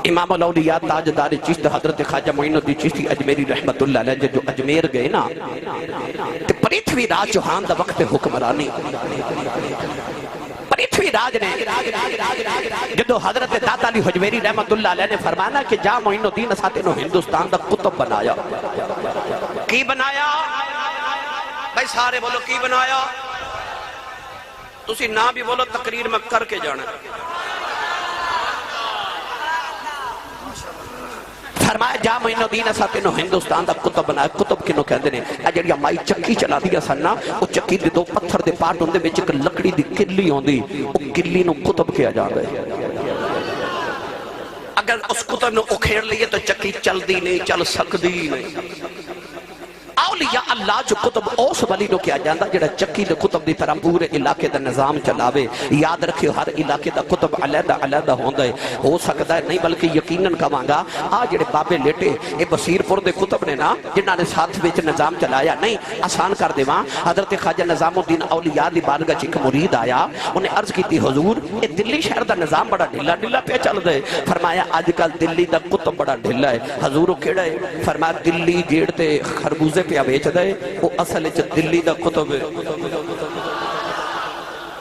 امام الاولیاء تاجدار چشت حضرت خواجہ معین الدین چشتی اجمیری رحمت اللہ علیہ جو اجمیر گئے نا کہ پرتھوی راج چوہان دا وقت حکمرانی پرتھوی راج نے جدو حضرت داتا علی حجویری رحمت اللہ علیہ نے فرمانا کہ جا معین الدین اساتے نو ہندوستان دا قطب بنایا کی بنایا بھائی سارے بولو کی بنایا تسی نہ بھی بولو تقریر میں کر کے جانا فرمایا جا معین الدین اساتے نو ہندوستان دا قطب بنایا قطب کنو کہندے نے اے جڑی مائی چکی چلا دیا سننا او چکی دے دو پتھر دے پارٹ ہوندے وچ ایک لکڑی دی کلی ہوندی او کلی نو قطب کیا جاندا ہے اگر اس قطب نو اکھیڑ لیے تو چکی چل دی نہیں چل سکدی نہیں اولیاء اللہ جو قطب اوس ولی نو کیا جاندا جڑا چکی دے قطب دی طرح پورے علاقے دا نظام چلاوے یاد رکھیو ہر علاقے دا قطب علیحدہ علیحدہ ہوندا ہے ہو سکتا ہے نہیں بلکہ یقیناً کہاں گا آ جڑے بابے لیٹے اے بصیر پور دے قطب نے نا جنہاں نے ساتھ وچ نظام چلایا نہیں آسان کر دیواں حضرت خواجہ نظام الدین اولیاء دی بارگاہ وچ ایک مرید آیا انہیں عرض کیتی حضور اے دلی شہر دا نظام بڑا ڈھیلا ڈھیلا پہ چل دے فرمایا آج کل دلی دا قطب بڑا ڈھیلا ہے حضور کیڑا ہے فرمایا دلی گیڑ تے خربوزے پہ بیچ دے وہ اصل دلی دا قطب ہے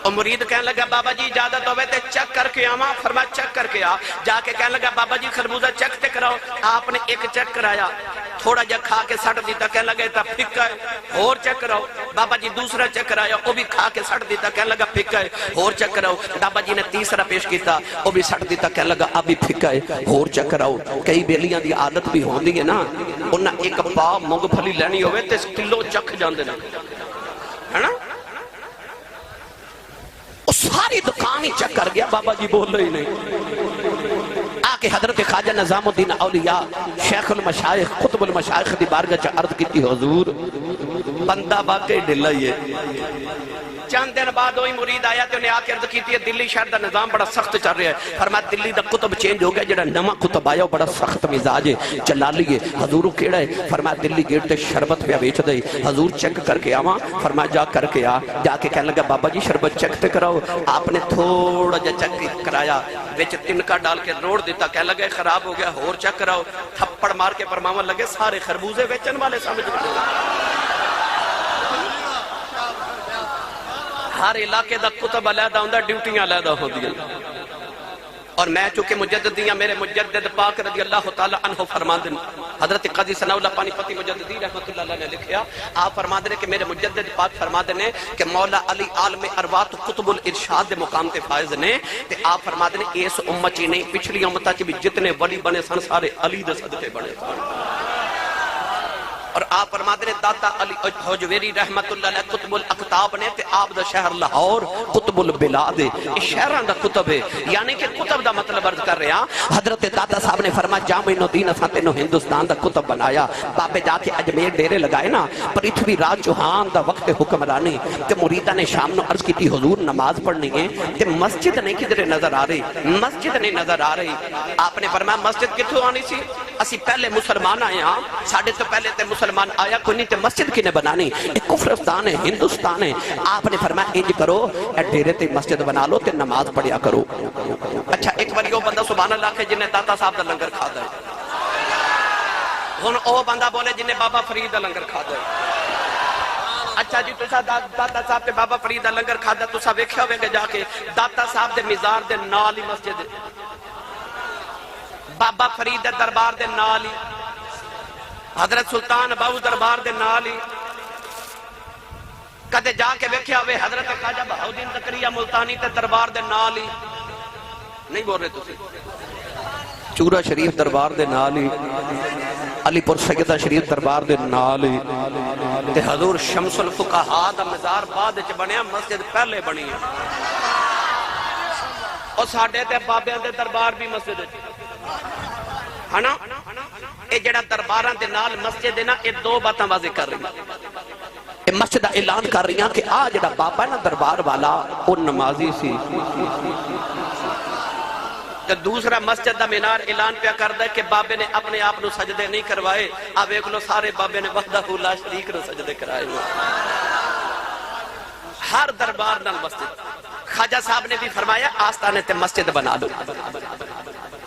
اور مرید کہنے لگا بابا جی اجازت ہوئے تے چیک کر کے آما فرمایا چیک کر کے آ جا کے کہنے لگا بابا جی خربوزہ چیک تے کراؤ آپ نے ایک چیک کرایا تھوڑا جا کھا کے سٹ دیتا کہنے لگا تا پھکا ہے اور چیک کراؤ بابا جی دوسرا چیک کرایا وہ بھی کھا کے سٹ دیتا کہنے لگا پھکا ہے اور چیک کراؤ بابا جی نے تیسرا پیش کیتا وہ بھی سٹ دیتا کہنے لگا اب بھی پھکا ہے اور چیک کراؤ کئی بیلیاں دی عادت بھی ہوندی ہے نا انہاں ایک پا مونگ پھلی لینی ہوئے تے کلو چک جاندے نا ہے نا ساری دکان ہی چک کر گیا بابا جی بول رہی نہیں آکے حضرت خواجہ نظام الدین اولیاء شیخ المشائخ قطب المشائخ دی بارگاہ چا عرض کیتی حضور بندہ باقی ڈھلا ہی ہے چند دن بعد وہی مرید آیا تو انہیں آکے عرض کیتی ہے دلی شہر دا نظام بڑا سخت چل رہا ہے فرمایا دلی دا قطب چینج ہو گیا جڑا نواں قطب آیا بڑا سخت مزاج ہے چلا لیے حضور کیڑا ہے فرمایا دلی گیٹ تے شربت پہ بیچ دے حضور چیک کر کے آواں فرمایا جا کر کے آ جا کے کہنے لگا بابا جی شربت چیک تے کراؤ آپ نے تھوڑا جا چیک کرایا وچ تنکا ڈال کے روڑ دیتا کہنے لگے خراب ہو گیا اور چیک کراؤ تھپڑ مار کے فرماون لگے سارے خربوزے بیچن والے سمجھ گئے ہر علاقے دا قطب علیحدہ ہوندہ ڈیوٹیاں علیحدہ ہوندی ہیں اور میں چونکہ مجددیاں میرے مجدد پاک رضی اللہ تعالیٰ عنہ فرماندن حضرت قاضی ثناء اللہ پانی پتی مجددی رحمت اللہ علیہ نے لکھیا آپ فرماندن کہ میرے مجدد پاک فرماندن کہ مولا علی عالم ارواح قطب الارشاد دے مقام تے فائز نے تے آپ فرماندن اس امت چی نہیں پچھلی امتہ چی بھی جتنے ولی بنے سن سارے علی دے صدقے بنے سن اور آپ فرماتے ہیں داتا علی حجویری رحمت اللہ علیہ قطب الاقطاب نے تے آپ دا شہر لاہور قطب البلاد ہے اس شہران دا قطب ہے یعنی کہ قطب دا مطلب عرض کر رہے ہیں حضرت داتا صاحب نے فرمایا جا معین الدین اساتے نو ہندوستان دا قطب بنایا بابے جا کے اجمیر ڈیرے لگائے نا پرتھوی راج چوہان دا وقت حکمرانی تے مریدہ نے شام نو عرض کی تھی حضور نماز پڑھنی ہے تے مسجد نہیں کدھر نظر آ رہی مسجد نہیں نظر آ رہی آپ نے فرمایا مسجد کتھوں آنی سی اسی پہلے مسلمان آئے ہاں ساڑھے تو پہلے تے مسلمان آیا کوئی نہیں تے مسجد کی نے بنانی ایک کفرستان ہے ہندوستان ہے آپ نے فرمایا انج کرو اے ڈیرے تے مسجد بنا لو تے نماز پڑھیا کرو اچھا ایک باری وہ بندہ سبحان اللہ کہ جنہیں داتا صاحب دا لنگر کھا دے ہن او بندہ بولے جنہیں بابا فرید دا لنگر کھا دے اچھا جی تسا داتا صاحب تے بابا فرید دا لنگر کھا دے تسا ویکھیا ہوئے گے جا کے داتا صاحب دے مزار دے نال ہی مسجد بابا فرید دے دربار دے نال ہی حضرت سلطان باو دربار دے نالی کدے جا کے ویکھیا ہوئے حضرت خواجہ بہاؤالدین زکریا ملتانی تے دربار دے نالی نہیں بول رہے تسی چورا شریف دربار دے نالی علی پور سیدہ شریف دربار دے نالی تے حضور شمس الفقہا دا مزار بعد وچ بنیا مسجد پہلے بنی ہے اور ساڈے تے بابیاں دے دربار بھی مسجد ہے نا اے جڑا درباراں دے نال مسجد ہے نا اے دو باتاں واضح کر رہی ہیں اے مسجد اعلان کر رہی ہیں کہ آ جڑا بابا ہے نا دربار والا وہ نمازی سی تو دوسرا مسجد دا مینار اعلان پیا کردا ہے کہ بابے نے اپنے آپ نو سجدے نہیں کروائے اب ایک لو سارے بابے نے وحدہ لا شریک نو سجدے کرائے ہر دربار نال مسجد خواجہ صاحب نے بھی فرمایا آستانے تے مسجد بنا لو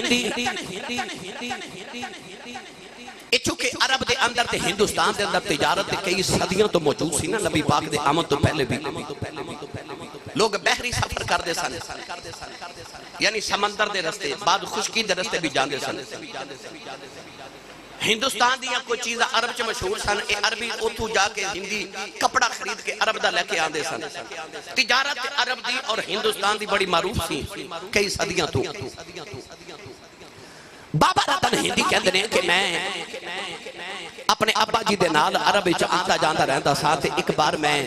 ہندی چونکہ عرب دے اندر تے ہندوستان دے اندر تجارت کئی صدیوں تو موجود سی نا نبی پاک دے آمد تو پہلے بھی لوگ بحری سفر کر دے سن یعنی سمندر دے رستے بعد خشکی دے رستے بھی جان دے سن ہندوستان دیا کوئی چیزہ عرب چ مشہور سن اے عربی اتھو جا کے ہندی کپڑا خرید کے عرب دا لے کے آن دے سن تجارت عرب دی اور ہندوستان دی بڑی معروف سی کئی صدیاں تو بابا رتن ہندی کہندے نے کہ میں اپنے ابا جی دے نال عرب وچ آندا جاندا رہندا سا تے ایک بار میں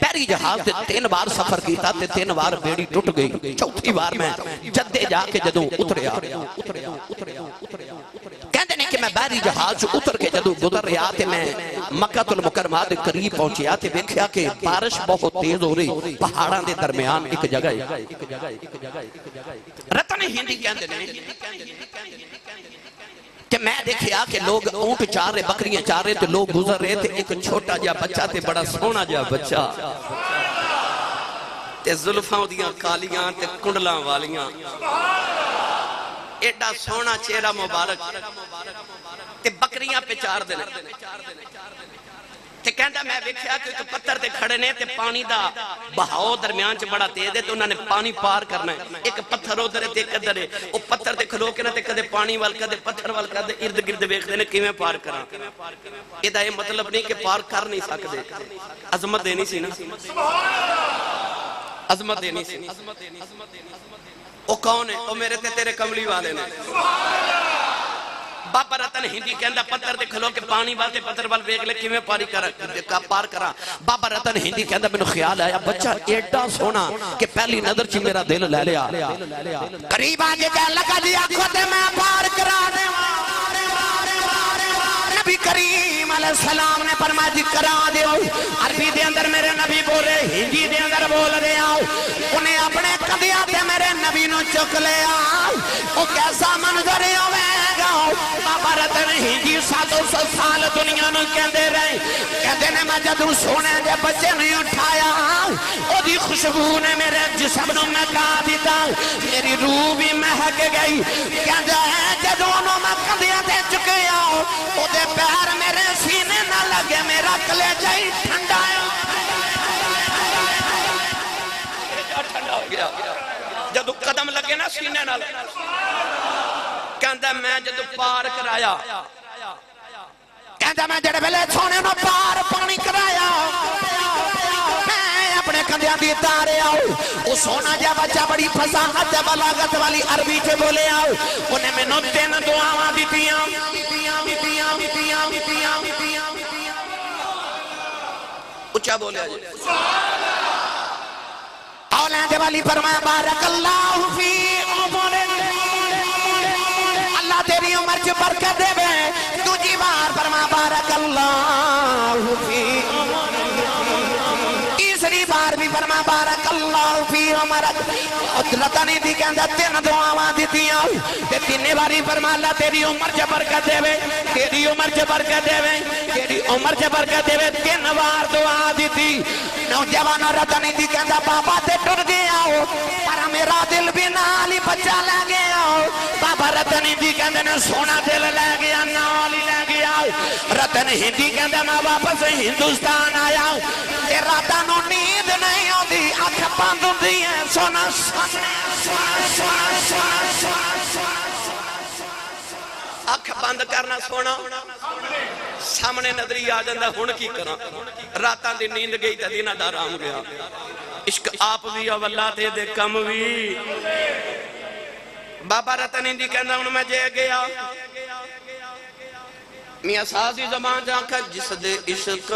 بحری جہاز تے 3 بار سفر کیتا تے 3 بار بیڑی ٹوٹ گئی چوتھی بار میں جدے جا کے جدوں اتریا کہندے نے کہ میں بحری جہاز اتر کے جدوں گزر رہا تے میں مکہ المکرمہ دے قریب پہنچیا تے دیکھیا کہ بارش بہت تیز ہو رہی پہاڑاں دے درمیان ایک جگہ رتن ہندی کہندے نے کہ میں دیکھیا کہ لوگ اونٹ چار رہے بکریاں چار رہے تے لوگ گزر رہے تے ایک چھوٹا جا بچہ تے بڑا سونا جا بچہ تے زلفاں دیاں کالیاں تے کنڈلاں والیاں ایڈا سونا چہرہ مبارک تے بکریاں پہ چار دینے تے کہندہ میں دیکھیا کہ ایک پتھر تے کھڑے نے تے پانی دا بہاؤ درمیان چ بڑا تیز ہے تو انہوں نے پانی پار کرنا ہے ایک پتھر ادھر ہے تے ایک ادھر ہے وہ پتھر تے کھلو کے نہ تے کدے پانی وال کدے پتھر وال کدے ارد گرد ویکھدے نے کیویں پار کراں ادا یہ مطلب نہیں کہ پار کر نہیں سکدے عظمت دینی سی نا عظمت دینی سی وہ کون ہے وہ میرے تے تیرے کملی والے نے بابا رتن ہندی کہندہ پتھر دے کھلو کے پانی والتے پتھر وال ویکھ لے کیویں پار کرا بابا رتن ہندی کہندہ مینوں خیال آیا بچہ ایڈا سونا کہ پہلی نظر چ میرا دل لے لیا قریب آ کے کہن لگا جی آنکھوں تے میں پار کرا دے نبی کریم علیہ السلام نے فرمایا جی کرا دیو عربی دے اندر میرے نبی بولے ہندی دے اندر بول رہے آؤ انہیں اپنے قدیاں تے میرے نبی نو چک لے آؤ وہ کیسا منظر ہوئے گا بابا رتن ہندی 700 سال دنیا نو کہندے رہے کہندے نے میں جدوں سونے دے بچے نہیں اٹھایا او دی خوشبو نے میرے جسم نو مہکا دیتا میری روح بھی مہک گئی کہندے ہیں جدوں انہوں میں قدیاں تے چکے آؤ او دے پیر میرے سینے نہ لگے میرا کلیجہ ہی ٹھنڈا ہے ٹھنڈا ہو گیا جدو قدم لگے نا سینے نہ لگے کہندہ میں جدو پار کرایا کہندہ میں جڑے بلے چھونے نو پار پانی کرایا میں اپنے کندیاں دی تارے آؤ وہ سونا جا بچہ بڑی فضاحت بلاغت والی عربی کے بولے آؤ انہیں میں نو 3 دعاواں دیتیاں اچھا بولے آجے اولاد والی فرمایا بارک اللہ فی عمر اللہ تیری عمر چ برکت دے بے دوجی بار فرمایا بارک اللہ فی عمر تیسری بار بھی فرمایا بارک اللہ فی عمرک رتنی دی کہندہ 3 دعاواں دیتیاں تے 3 باری فرمایا اللہ تیری عمر چ برکت دے بے تیری عمر چ برکت دے بے تیری عمر چ برکت دے بے 3 بار دعا دیتی نوجوان رتنی دی کہندہ بابا تے ٹر گیا پر میرا دل بھی نالی بچہ لے گیا بابا رتنی دی کہندہ نے سونا دل لے گیا نالی لے گیا رتن ہندی کہندہ میں واپس ہندوستان آیا تے راتاں نو نیند نہیں ہوندی اکھ بند ہوندی ہے سونا اکھ بند کرنا سونا سامنے نظری آ جاندہ ہن کی کراں راتاں دی نیند گئی تے دینہ دا آرام گیا عشق آپ بھی اولا تے دے کم بھی بابا رتن ہندی کہندہ ہن میں جے گیا میاں سازی زمان جانکہ جس دے عشق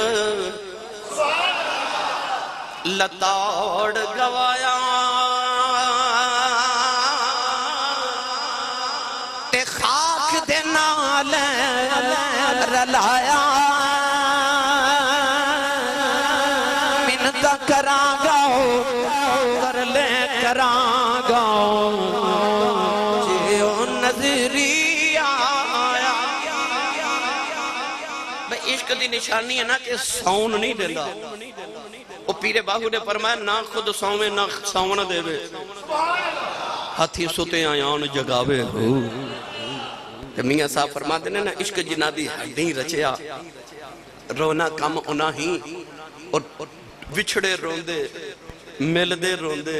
لتاڑ گوایا تے خاک دے نال رلایا منت کراں گا کر لے کراں گا جے او نظری آیا بھئی عشق دی نشانی ہے نا کہ سون نہیں دیندہ وہ پیر باہو نے فرمایا نہ خود سومے نہ سون دے بے ہاتھی ستے آیان جگاوے ہو کہ میاں صاحب فرما دینے نا عشق جنہ دی ہڈیں رچیا رونا کم انہا ہی اور وچھڑے روندے ملدے روندے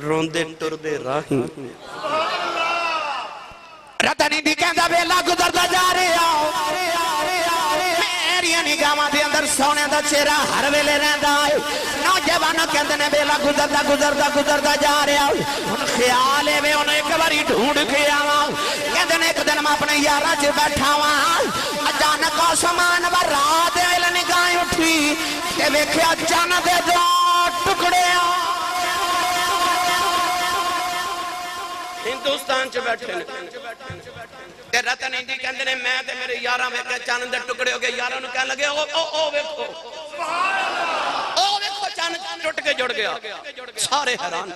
روندے ٹردے راہیں رتنی دی کہندہ بیلا گزر دا جا رہے آؤ میری نگاہاں دے اندر سونے دا چہرہ ہر ویلے رہندا ہے نوجوانوں کہندے نے بیلا گزر دا جا رہے آؤ ان خیال ہے انہوں ایک باری ڈھونڈ کے آؤں کہندے نے ایک دن میں اپنے یارہ چ بیٹھا ہوں اچانک آسمان پر رات ویل نگاہیں اٹھی کہ ویکھیا چن دے دو ٹکڑے ہندوستان چ بیٹھے تے رتن ہندی کہندے نے میں تے میرے یاراں ویکھے چن دے ٹکڑے ہو گئے یاراں نوں کہن لگے او ویکھو چن ٹٹ کے جڑ گیا سارے حیران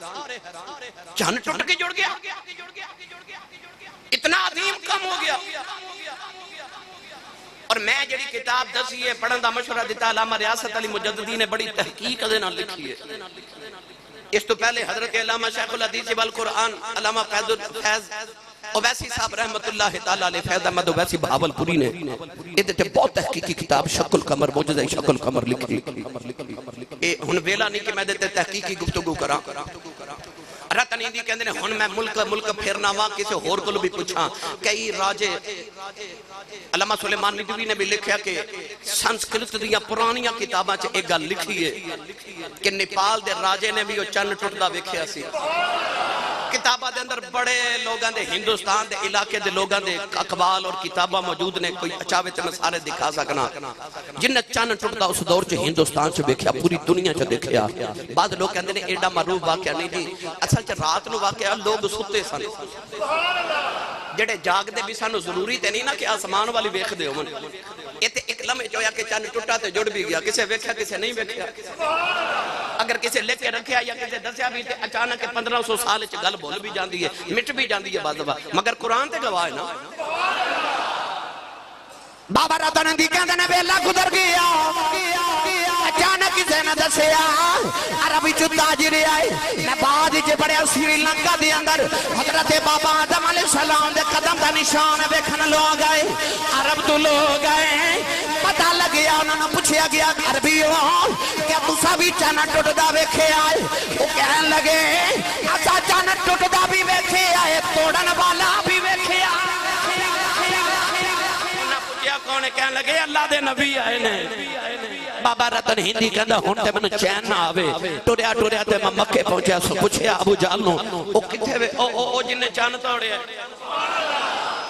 چن ٹٹ کے جڑ گیا اتنا عظیم کم ہو گیا اور میں جڑی کتاب دسی ہے پڑھن دا مشورہ دیتا علامہ ریاست علی مجددی نے بڑی تحقیق دے نال لکھی ہے اس تو پہلے حضرت علامہ شیخ الحدیث والقرآن علامہ فیض اویسی صاحب رحمت اللہ تعالیٰ علیہ فیض احمد اویسی بہاول پوری نے ادھے بہت تحقیقی کتاب شک القمر موجزہ شک القمر لکھی ہن ویلا نہیں کہ میں دیتے تحقیقی گفتگو کرا رتن ہندی کہندے نے ہن میں ملک پھرنا وا کسی ہور کولو بھی پوچھاں کئی راجے علامہ سلیمان ندوی نے بھی لکھیا کہ سنسکرت دیاں پرانیاں کتاباں چ ایک گل لکھی ہے کہ نیپال دے راجے نے بھی وہ چن ٹٹدا ویکھیا سی کتاباں دے اندر بڑے لوگاں دے ہندوستان دے علاقے دے لوگاں دے اقوال اور کتاباں موجود نے کوئی اچاوے تے میں سارے دکھا سکنا جن چن ٹٹدا اس دور چ ہندوستان چ ویکھیا پوری دنیا چ دیکھیا بعد لوگ کہندے نے ایڈا معروف واقعہ نہیں جی اصل چ رات نو واقعہ لوگ ستے سن جڑے جاگ دے بھی سانو ضروری تے نہیں نا کہ آسمان والی ویکھ دے ہون یہ تے ایک لمحے جو یا کہ چن ٹٹا تے جڑ بھی گیا کسے ویکھیا کسے نہیں ویکھیا اگر کسے لے کے رکھیا یا کسے دسیا بھی تے اچانک 1500 سال چ گل بھول بھی جاندی ہے مٹ بھی جاندی ہے بعض دفعہ مگر قرآن تے گواہ ہے نا بابا رتن ہندی کہندے نے ویلا گزر گیا اچانک کسے نے دسیا عربی چ تاجر آئے میں بعد وچ پڑھیا سری لنکا دے اندر حضرت بابا آدم علیہ السلام دے قدم دا نشان ویکھن لوگ آئے عرب تو لوگ آئے پتہ لگیا انہوں نے پوچھیا گیا عربیوں کیا تسا بھی چن ٹٹدا ویکھے آئے وہ کہن لگے اسا چن ٹٹدا بھی ویکھے آئے توڑن والا بھی ویکھے آئے کون کہنے لگے اللہ دے نبی آئے نے بابا رتن ہندی کہندا ہن تے مینوں چین نہ آوے ٹریا تے میں مکے پہنچیا سو پوچھیا ابو جہل نو او کتھے وے او جن نے چن توڑیا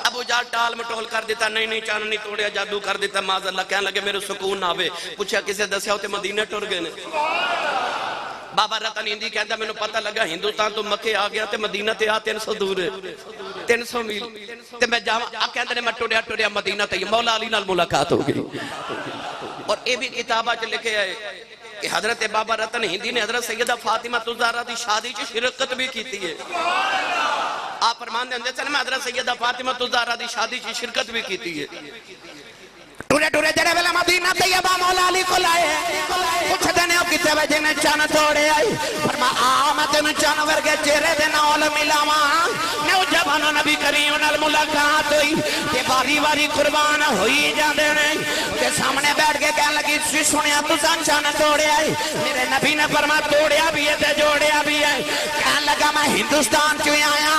ابو جہل ٹال مٹول کر دیتا نہیں چن نہیں توڑیا جادو کر دیتا معاذ اللہ کہنے لگے میرے سکون نہ آوے پوچھیا کسے دسیا تے مدینے ٹر گئے نے بابا رتن ہندی کہندا مینوں پتہ لگا ہندوستان تو مکے آ گیا تے مدینہ تے 300 دور ہے 300 میل تے میں جاواں کہندے نے میں ٹریا مدینہ تے مولا علی نال ملاقات ہو گئی اور اے بھی کتاباں چ لکھے ہے کہ حضرت بابا رتن ہندی نے حضرت سیدہ فاطمہ الزہرا دی شادی چ شرکت بھی کیتی ہے آپ فرمان دے سن میں حضرت سیدہ فاطمہ الزہرا دی شادی چ شرکت بھی کیتی ہے ٹورے جڑے ویلے مدینہ طیبہ مولا علی کو لائے پوچھ دینے ہو کتے وجہ نے چن توڑے آئی فرما آمد ان چن ورگے چہرے دے نال ملاواں نوجوان نبی کریم نال ملاقات ہوئی تے باری قربان ہوئی جاندے نے تے سامنے بیٹھ کے کہن لگی سنیا تساں چن توڑے آئی میرے نبی نے فرما توڑیا بھی ہے تے جوڑیا بھی ہے کہن لگا میں ہندوستان چ آیا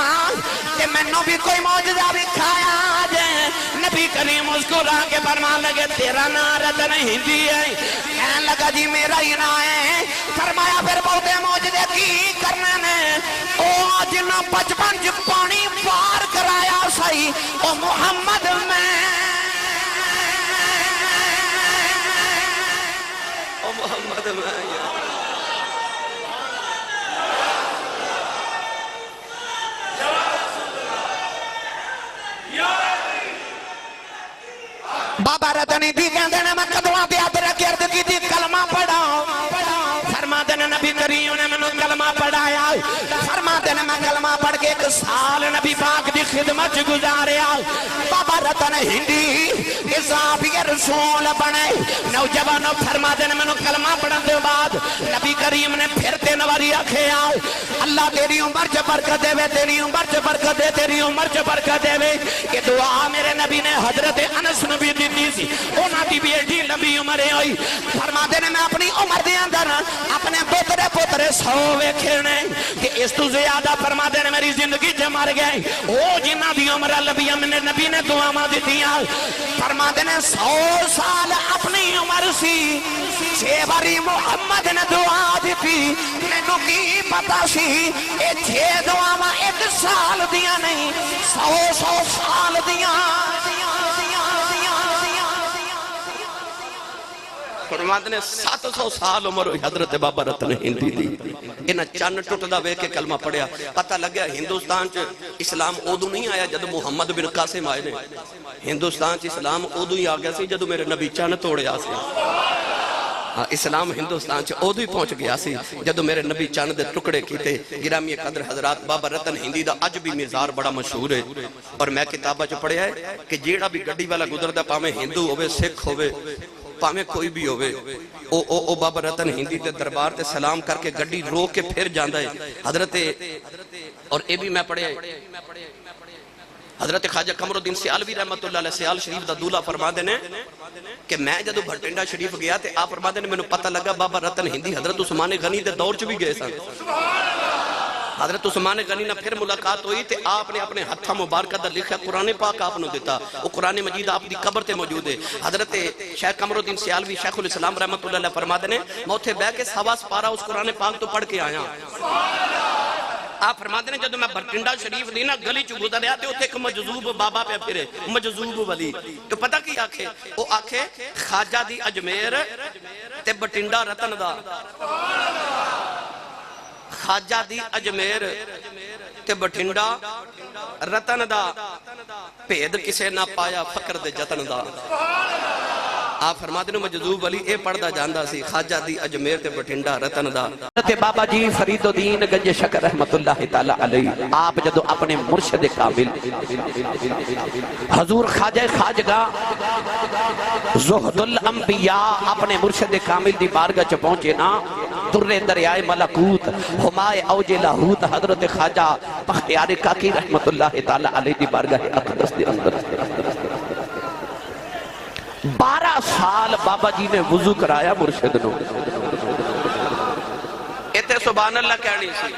تے مینوں بھی کوئی معجزہ دکھایا جے نبی کریم مسکرا کے فرمان لگے تیرا نام رتن ہندی ہے کہنے لگا جی میرا ہی نام ہے فرمایا پھر بہتے معجزے کی کرنے نے او جنہ 55 پانی پار کرایا سائی او محمد میں او محمد میں بابا رتن ہندی کہندے نے میں قدماں تے ہاتھ رکھ کے عرض کیتی کلمہ پڑھاؤ فرما دے نبی کریم نے مینوں کلمہ پڑھایا فرما دے میں کلمہ پڑھ کے 1 سال نبی پاک دی خدمت گزاریا بابا رتن ہندی اضافی رسول بنے نوجوانوں فرما دین میں کلمہ پڑھن دے بعد نبی کریم نے پھر 3 واری آکھے آؤ اللہ تیری عمر چ برکت دے، تیری عمر چ برکت دے، تیری عمر چ برکت دے. یہ دعا میرے نبی نے حضرت انس نبی دیتی سی، انہاں دی بھی ایڈی لمبی عمریں ہوئی. فرما دے میں اپنی عمر دے اندر اپنے پوترے 100 ویکھے نے کہ اس تو زیادہ فرما دے میری زندگی چ مر گئے او جنہاں دی عمر لمبی میں نبی نے دعاواں دتیاں. فرما دے 100 سال اپنی عمر سی 6 باری محمد نے دعا دیتی. مینوں کی پتا سی اے 6 دعاواں 1 سال دیاں نہیں 100 سال دیاں. فرماتے نے 700 سال عمر ہوئی حضرت بابا رتن ہندی دی. انہاں چن ٹوٹدا ویکھ کے کلمہ پڑھیا پتہ لگیا ہندوستان چ اسلام ادو نہیں آیا جدو محمد بن قاسم آئے نے. ہندوستان چ اسلام ادو ہی آ گیا سی جدو میرے نبی چن توڑیا سی. اسلام ہندوستان چ ادو ہی پہنچ گیا سی جدو میرے نبی چن دے ٹکڑے کیتے. گرامی قدر حضرات بابا رتن ہندی دا اج بھی مزار بڑا مشہور ہے اور میں کتاباں چ پڑھیا ہے کہ جیڑا بھی گڈی والا گزردا پاویں ہندو ہوے سکھ ہوے پاویں کوئی بھی ہوئے او بابا رتن ہندی تے دربار تے سلام کر کے گڈی رو کے پھر جاندہ ہے. حضرت اور اے بھی میں پڑھے حضرت خواجہ قمر الدین سیالوی رحمت اللہ علیہ سیال شریف دا دولہ فرما دینے کہ میں جدو بھٹنڈا شریف گیا تے آپ فرما دینے میں نے پتہ لگا بابا رتن ہندی حضرت عثمان غنی دے دور چ بھی گئے سن. حضرت عثمان غنی نے پھر ملاقات ہوئی تے آپ نے اپنے ہتھا مبارکہ دا لکھا قرآن پاک آپ نے دیتا. وہ قرآن مجید آپ دی قبر تے موجود ہے. حضرت شیخ قمر الدین سیالوی شیخ الاسلام رحمت اللہ علیہ فرما دینے میں اتھے بہ کے سوا سپارہ اس قرآن پاک تو پڑھ کے آیا. آپ فرما دینے جدو میں بھٹنڈا شریف دینا گلی چو گزر رہا تے اتھے ایک مجذوب بابا پہ پھرے مجذوب ولی تو پتہ کی آکھے وہ آکھے خواجہ دی اجمیر تے بھٹنڈا رتن دا. خواجہ دی اجمیر تے بھٹنڈا رتن دا پید کسے نہ پایا فقر دے جتن دا. آپ فرما دینے مجذوب ولی اے پڑھ دا جاندہ سی خواجہ دی اجمیر تے بھٹنڈا رتن دا. حضرت بابا جی فرید الدین گنج شکر رحمت اللہ تعالی علیہ آپ جدو اپنے مرشد کامل حضور خواجہ خواجگاہ زہد الانبیاء اپنے مرشد کامل دی بارگاہ چ پہنچے نا در دریائے ملکوت ہمائے اوج لاہوت حضرت خواجہ بختیار کاکی رحمت اللہ تعالی علیہ دی بارگاہ اقدس دی اندر 12 سال بابا جی نے وضو کرایا مرشد نو. اتے سبحان اللہ کہنی سی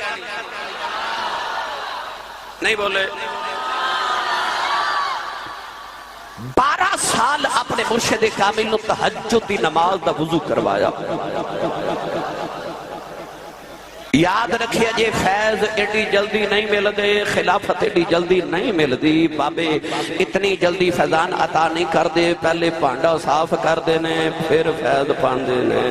نہیں بولے 12 سال اپنے مرشد کامل نو تہجد دی نماز دا وضو کروایا. یاد رکھیا جے فیض ایڈی جلدی نہیں مل دے خلافت ایڈی جلدی نہیں مل دی بابے اتنی جلدی فیضان عطا نہیں کر دے پہلے پانڈا صاف کر دینے پھر فیض پان دینے.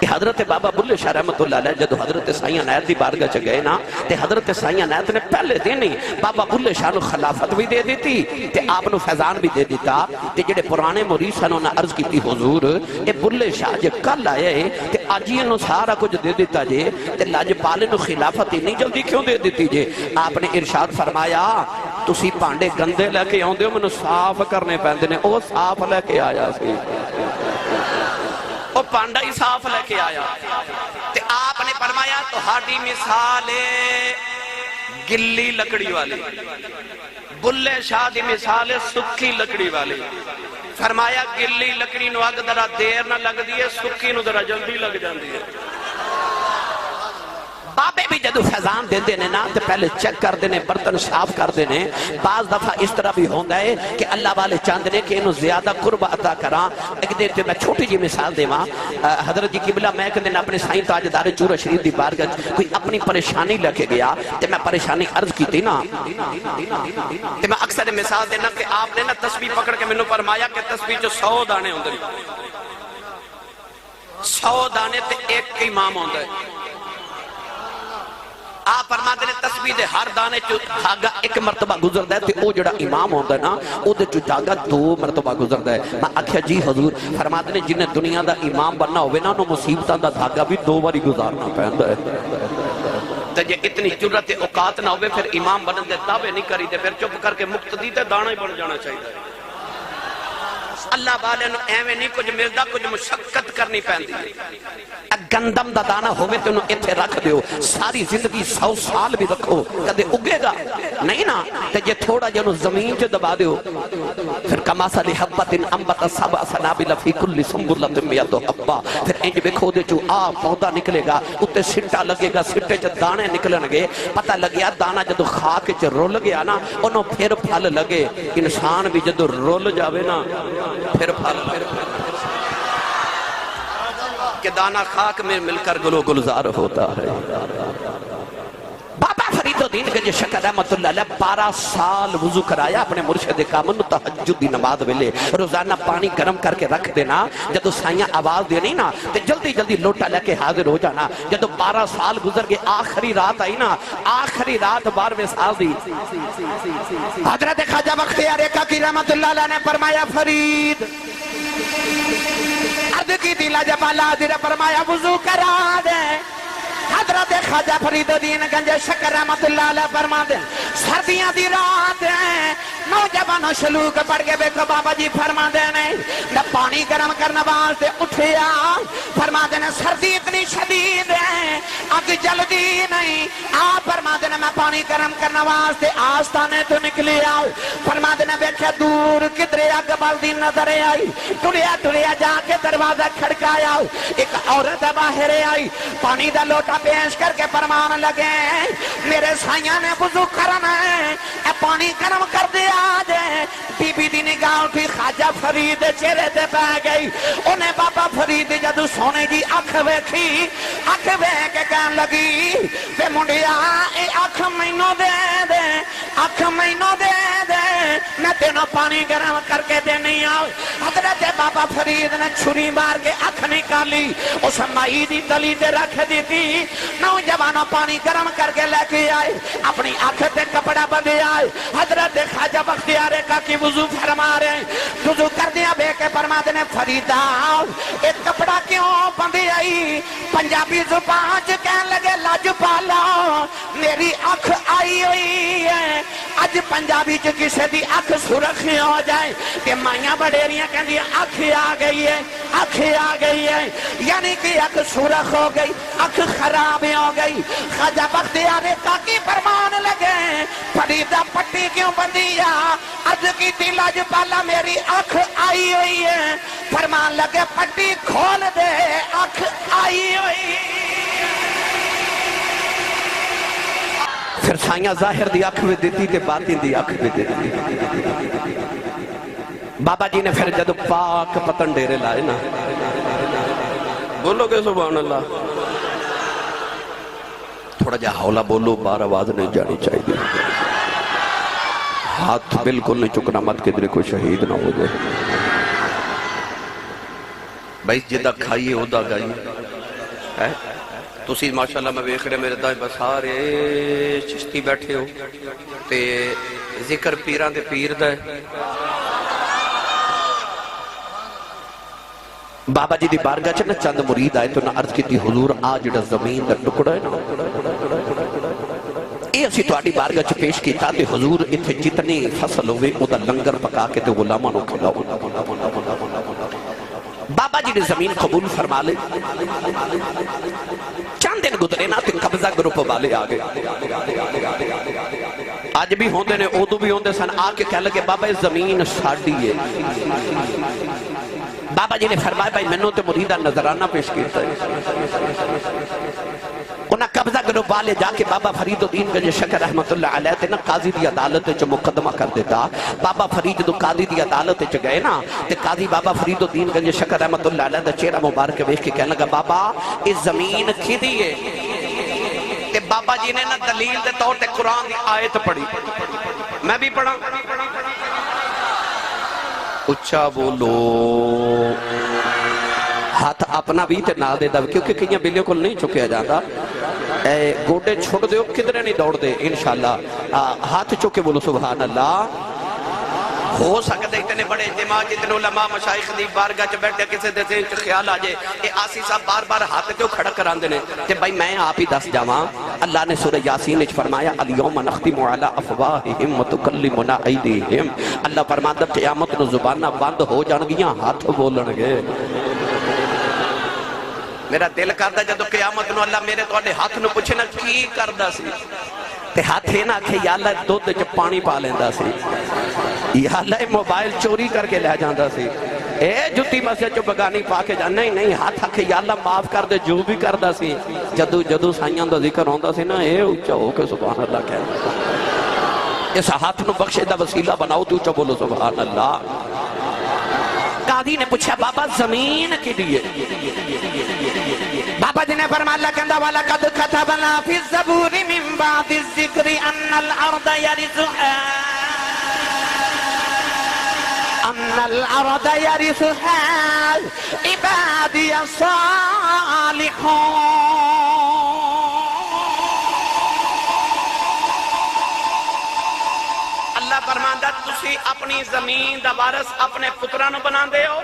حضرت بابا بلے شاہ رحمت اللہ علیہ جدو حضرت سائیں عنایت دی بارگاہ چ گئے نا تے حضرت سائیں عنایت نے پہلے دن ہی بابا بلے شاہ نو خلافت بھی دے دیتی تے آپ نو فیضان بھی دے دیتا. تے جڑے پرانے مرید سن انہاں عرض کیتی حضور اے بلے شاہ جے کل آئے تے اج ہی انہوں سارا کچھ دے دیتا جے تے لاجپال نو خلافت اتنی جلدی کیوں دے دیتی جے. آپ نے ارشاد فرمایا تسی پانڈے گندے لے کے آوندے ہو مینوں صاف کرنے پیندے نے. او صاف لے کے آیا سی وہ پانڈا ہی صاف لے کے آیا تے آپ نے فرمایا تو ہاڑی مثال گلی لکڑی والی بلے شاہ دی مثال سکھی لکڑی والی. فرمایا گلی لکڑی نو اگ ذرا دیر نہ لگ دیئے سکھی نو ذرا جلدی لگ جاندی ہے. بابے بھی جدو فیضان دے دینے نا تے پہلے چیک کر دینے برتن صاف کر دینے. بعض دفعہ اس طرح بھی ہوندہ ہے کہ اللہ والے چاندنے کہ انہوں زیادہ قرب عطا کران. ایک دیر تے میں چھوٹی جی مثال دے ماں حضرت جی قبلہ میں کہنے اپنے سائیں تاجدار چورہ شریف دی بارگاہ کوئی اپنی پریشانی لکھے گیا تے میں پریشانی عرض کی تھی نا تے میں اکثر مثال دینا کہ آپ نے نا تسبیح پکڑ کے منو فرمایا کہ تسبیح جو 100 دانے ہوندے 100 دانے تے ایک امام ہوندہ ہے. آپ فرماتے نے تسبیح دے ہر دانے چو دھاگا ایک مرتبہ گزردا ہے تے او جڑا امام ہوندا ہے نا او دے چو دھاگا 2 مرتبہ گزردا ہے. میں آکھیا جی حضور. فرماتے نے جن دنیا دا امام بننا ہوئے نا انہوں مصیبتاں دا دھاگا بھی 2 باری گزارنا پیندا ہے. تے جے اتنی جرت اوقات نہ ہوئے پھر امام بنن دے دعوے نہیں کری تے پھر چپ کر کے مقتدی تے دانا ہی بن جانا چاہیے. اللہ والے نو ایویں نہیں کچھ ملدا کچھ مشقت کرنی پیندی ہے. گندم دا دانا ہوئے تو انہوں اتھے رکھ دیو ساری زندگی 100 سال بھی رکھو کدے اگے گا نہیں نا. تے جے تھوڑا جنہوں زمین چ دبا دیو پھر کماسل حبۃ انبت 7 سنابل فی کل سنبلۃ مئۃ حبہ. پھر انج دیکھو دے چو پودا نکلے گا اتے سٹا لگے گا سٹے چ دانے نکلن گے. پتہ لگیا دانا جدو خاک چ رول گیا نا انہوں پھر پھل لگے. انسان بھی جدو رول جاوے نا پھر پھل کہ دانا خاک میں مل کر گلو گلزار ہوتا ہے. بابا فرید الدین گنج شکر رحمت اللہ علیہ 12 سال وضو کرایا اپنے مرشد کامل تہجد دی نماز ویلے روزانہ پانی گرم کر کے رکھ دینا. جدو سائیاں آواز دینی نا تے جلدی جلدی لوٹا لے کے حاضر ہو جانا. جدو 12 سال گزر گئے آخری رات آئی نا آخری رات 12ویں سال دی حضرت خواجہ بختیار کاکی رحمت اللہ علیہ نے فرمایا فرید عرض کی دلا جبالا دیر فرمایا وضو کرا دے. حضرت خواجہ فرید الدین گنج شکر رحمت اللہ علیہ فرما دے سردیاں دی رات ہیں نوجوانوں شلوک پڑھ کے بیکو بابا جی فرما دینے نہ پانی گرم کرنا واسطے اٹھیا. فرما دینے سردی اتنی شدید ہے اگ جلدی نہیں. آپ فرما دینے میں پانی گرم کرنا واسطے آستانے تو نکلی آؤ. فرما دینے بیٹھے دور کدرے اگ بلدی نظر آئی. ٹلیا جا کے دروازہ کھڑکایا. ایک عورت باہر آئی پانی دا لوٹا پیش کر کے فرمان لگے میرے سائیاں نے وضو کرنا ہے اے پانی گرم کر دیا جے. بی بی دی نگاہ اٹھی خواجہ فرید چہرے تے پہ گئی. انہیں بابا فرید جدو سونے دی اکھ ویکھی اکھ ویکھ کے کہن لگی تے منڈیا اے اکھ مینوں دے دے اکھ مینوں دے دے میں تینوں پانی گرم کر کے دینی آؤ. حضرت بابا فرید نے چھری مار کے اکھ نکالی اس مائی دی تلی تے رکھ دی تھی. نوجوانوں پانی گرم کر کے لے کے آئے اپنی آنکھ تے کپڑا بندے آئے. حضرت خواجہ بختیار کاکی وضو فرما رہے ہیں. وضو کر دیا بے کے فرما دینے فریدہ ایک کپڑا کیوں بندے آئی. پنجابی زبان چ کہن لگے لاج پالا میری آنکھ آئی ہوئی ہے. اج پنجابی چ کسے دی آنکھ سرخ ہو جائے کہ مائیاں بڑیریاں کہن دی آنکھ آ گئی ہے آنکھ آ گئی ہے یعنی کہ آنکھ سرخ ہو گئی آنکھ خراب ہو گئی. خواجہ بختیار کاکی فرمان لگے فریدہ پٹی کیوں بندیا. عرض کی تھی لاج پالا میری آنکھ آئی ہوئی ہے. فرمان لگے پٹی کھول دے آنکھ آئی ہوئی. پھر سائیاں ظاہر دی آنکھ میں دیتی تے باطن دی آنکھ میں دیتی. بابا جی نے پھر جدو پاک پتن ڈیرے لائے نا بولو گے سبحان اللہ تھوڑا جا حولا بولو بار آواز نہیں جانی چاہیے. ہاتھ بالکل نہیں چکنا مت کدھر کوئی شہید نہ ہو جائے. بھائی جدہ کھائیے ہودا گائیے تُسی ماشاءاللہ میں بیکھ رہے میرے دائیں بس سارے چشتی بیٹھے ہو تے ذکر پیران دے پیر دائے. بابا جی دی بارگاہ چنا چند مرید آئے تو نہ عرض کی تھی حضور آج جڑا زمین دا ٹکڑا ہے نا اے اسی تو آڑی بارگاہ چ پیش کی تھا تے حضور اتھے جتنی فصل ہوئے او دا لنگر پکا کے تے غلامہ نو کھلاؤ. بابا جی نے زمین قبول فرما لے. چند دن گزرے نا تے قبضہ گروپ والے آگے آج بھی ہوندے نے اودو بھی ہوندے سن آ کے کہہ لگے بابا زمین ساڑی ہے. بابا جی نے فرمایا بھائی منوں تے مریدہ نظرانہ پیش کیتا ہے. انہاں قبضہ گروپ والے جا کے بابا فرید الدین گنج شکر رحمت اللہ علیہ تے نا قاضی دی عدالت جو مقدمہ کر دیتا. بابا فرید دو قاضی دی عدالت جو گئے نا تے قاضی بابا فرید الدین گنج شکر رحمت اللہ علیہ دا چہرہ مبارک ویکھ کے کہنے لگا بابا اس زمین کھدی ہے. تے بابا جی نے نا دلیل دے طور تے قرآن دی آیت پڑھی. میں بھی پڑھا اچھا بولو ہاتھ اپنا بھی تے نہ دے دا کیونکہ کئیاں بلیوں کو نہیں چکیا جاتا. گوڈے چھوڑ دے کدھر نہیں دوڑ دے انشاءاللہ ہاتھ چوکے بولو سبحان اللہ ہو سکتے اتنے بڑے اجتماع جتنے علماء مشائخ دی بارگاہ چ بیٹھے کسی دے ذہن چ خیال آ جائے اے آسی صاحب بار بار ہاتھ کیوں کھڑا کراندے نے تے بھائی میں آپ ہی دس جاواں اللہ نے سورہ یاسین وچ فرمایا الیوم نختم علی افواہہم وتکلمنا ایدیہم اللہ فرماتا قیامت نو زباناں بند ہو جان گیاں ہاتھ بولن گے میرا دل کردا جدوں قیامت نو اللہ میرے تواڈے ہاتھ نو پوچھے نا کی کردا سی تے ہاتھ نہ آکھے یا اللہ دودھ وچ پانی پا لیندا سی یا اللہ موبائل چوری کر کے لے جاندا سی اے جُتی مسجد چ بگانی پا کے جان نہیں ہاتھ آکھے یا اللہ معاف کر دے جو بھی کردا سی جدوں سائیاں دا ذکر ہوندا سی نا اے اونچا ہو کے سبحان اللہ کہہ اس ہاتھ نو بخشے دا وسیلہ بناؤ تو اونچا بولو سبحان اللہ قاضی نے پوچھا بابا زمین کی لیے بابا جی نے فرمایا اللہ کہندا وَلَقَدْ كَتَبْنَا فِي الزَّبُورِ مِن بَعْدِ الذِّكْرِ أَنَّ الْأَرْضَ يَرِثُهَا عِبَادِيَ الصَّالِحُونَ اللہ فرماندا تسی اپنی زمین دا وارث اپنے پتراں نو بناندے ہو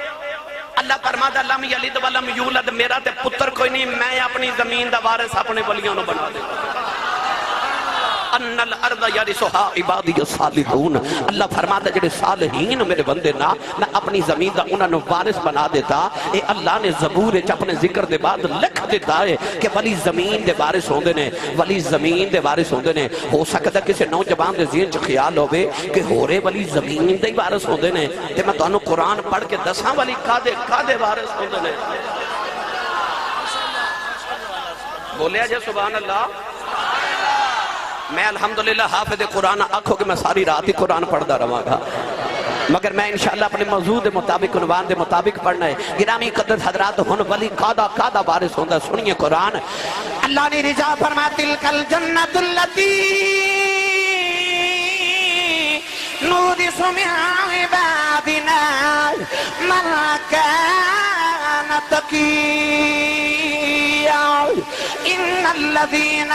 اللہ فرماتا لم یلد ولم یولد میرا تے پتر کوئی نہیں میں اپنی زمین دا وارث اپنے ولیوں نو بنا دے ان الارض یرثھا عبادی الصالحون اللہ فرماتا جڑے صالحین میرے بندے نا میں اپنی زمین دا انہاں نو وارث بنا دیتا اے اللہ نے زبور وچ اپنے ذکر دے بعد لکھ دیتا ہے کہ ولی زمین دے وارث ہوندے نے ولی زمین دے وارث ہوندے نے ہو سکدا کسے نوجوان دے ذہن چ خیال ہوے کہ ہورے ولی زمین دے وارث ہوندے نے تے میں تانوں قرآن پڑھ کے دساں ولی کادے وارث ہوندے نے بولیا جے سبحان اللہ میں الحمدللہ حافظ قرآن آنکھوں کہ میں ساری رات ہی قرآن پڑھدا رہاں گا مگر میں انشاءاللہ اپنے موضوع دے مطابق عنوان دے مطابق پڑھنا ہے گرامی قدر حضرات ہن ولی کادا وارث ہوندا سنیے قرآن اللہ نے رضا فرمایا تلک الجنت التی نورث من عبادنا من كان تقيا ان الذين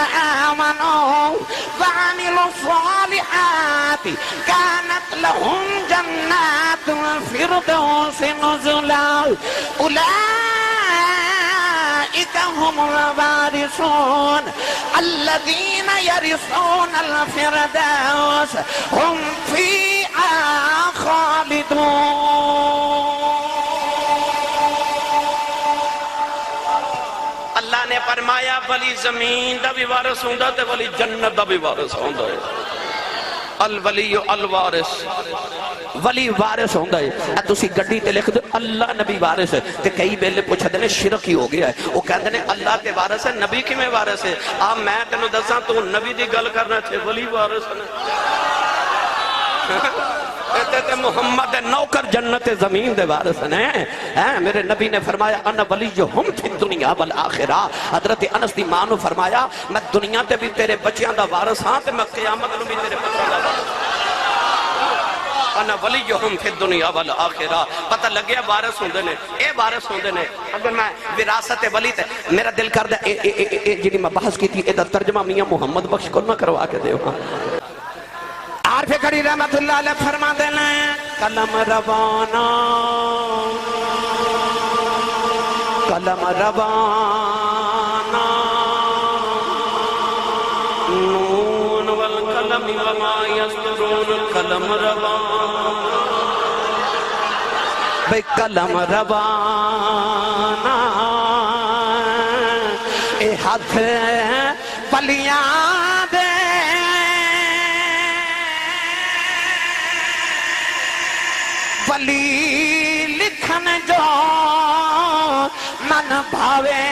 آمنوا وعملوا الصالحات كانت لهم جنات الفردوس نزلا أولئك هم الوارثون الذين يرثون الفردوس هم فيها خالدون اللہ نے فرمایا ولی زمین دا بھی وارث ہوندا تے ولی جنت دا بھی وارث ہوندا ہے الولی الوارث ولی وارث ہوندا ہے اے تسی گڈی تے لکھ دو اللہ نبی وارث ہے تے کئی ویلے پوچھدے نے شرک ہی ہو گیا ہے او کہندے نے اللہ تے وارث ہے نبی کیویں وارث ہے آ میں تینوں دساں تو نبی دی گل کرنا تے ولی وارث ہے تے محمد نوکر جنت زمین دے وارث نے میرے نبی نے فرمایا انا ولیہم فی الدنیا والآخرہ حضرت انس دی ماں نو فرمایا میں دنیا تے بھی تیرے بچیاں دا وارث ہاں تے میں قیامت نو بھی تیرے پتراں دا وارث انا ولیہم فی الدنیا والآخرہ پتہ لگیا وارث ہوندے نے اے وارث ہوندے نے اگر میں وراثت ولی تے میرا دل کردا اے جڑی میں بحث کیتی اے دا ترجمہ میاں محمد بخش کو نہ کروا کے دیو عارف کری رحمت اللہ علیہ فرما دینا قلم روانا نون والقلم وما یسطرون قلم روانا بے قلم روانا اے ہاتھ پلیاں دے ولی لکھن جو من بھاوے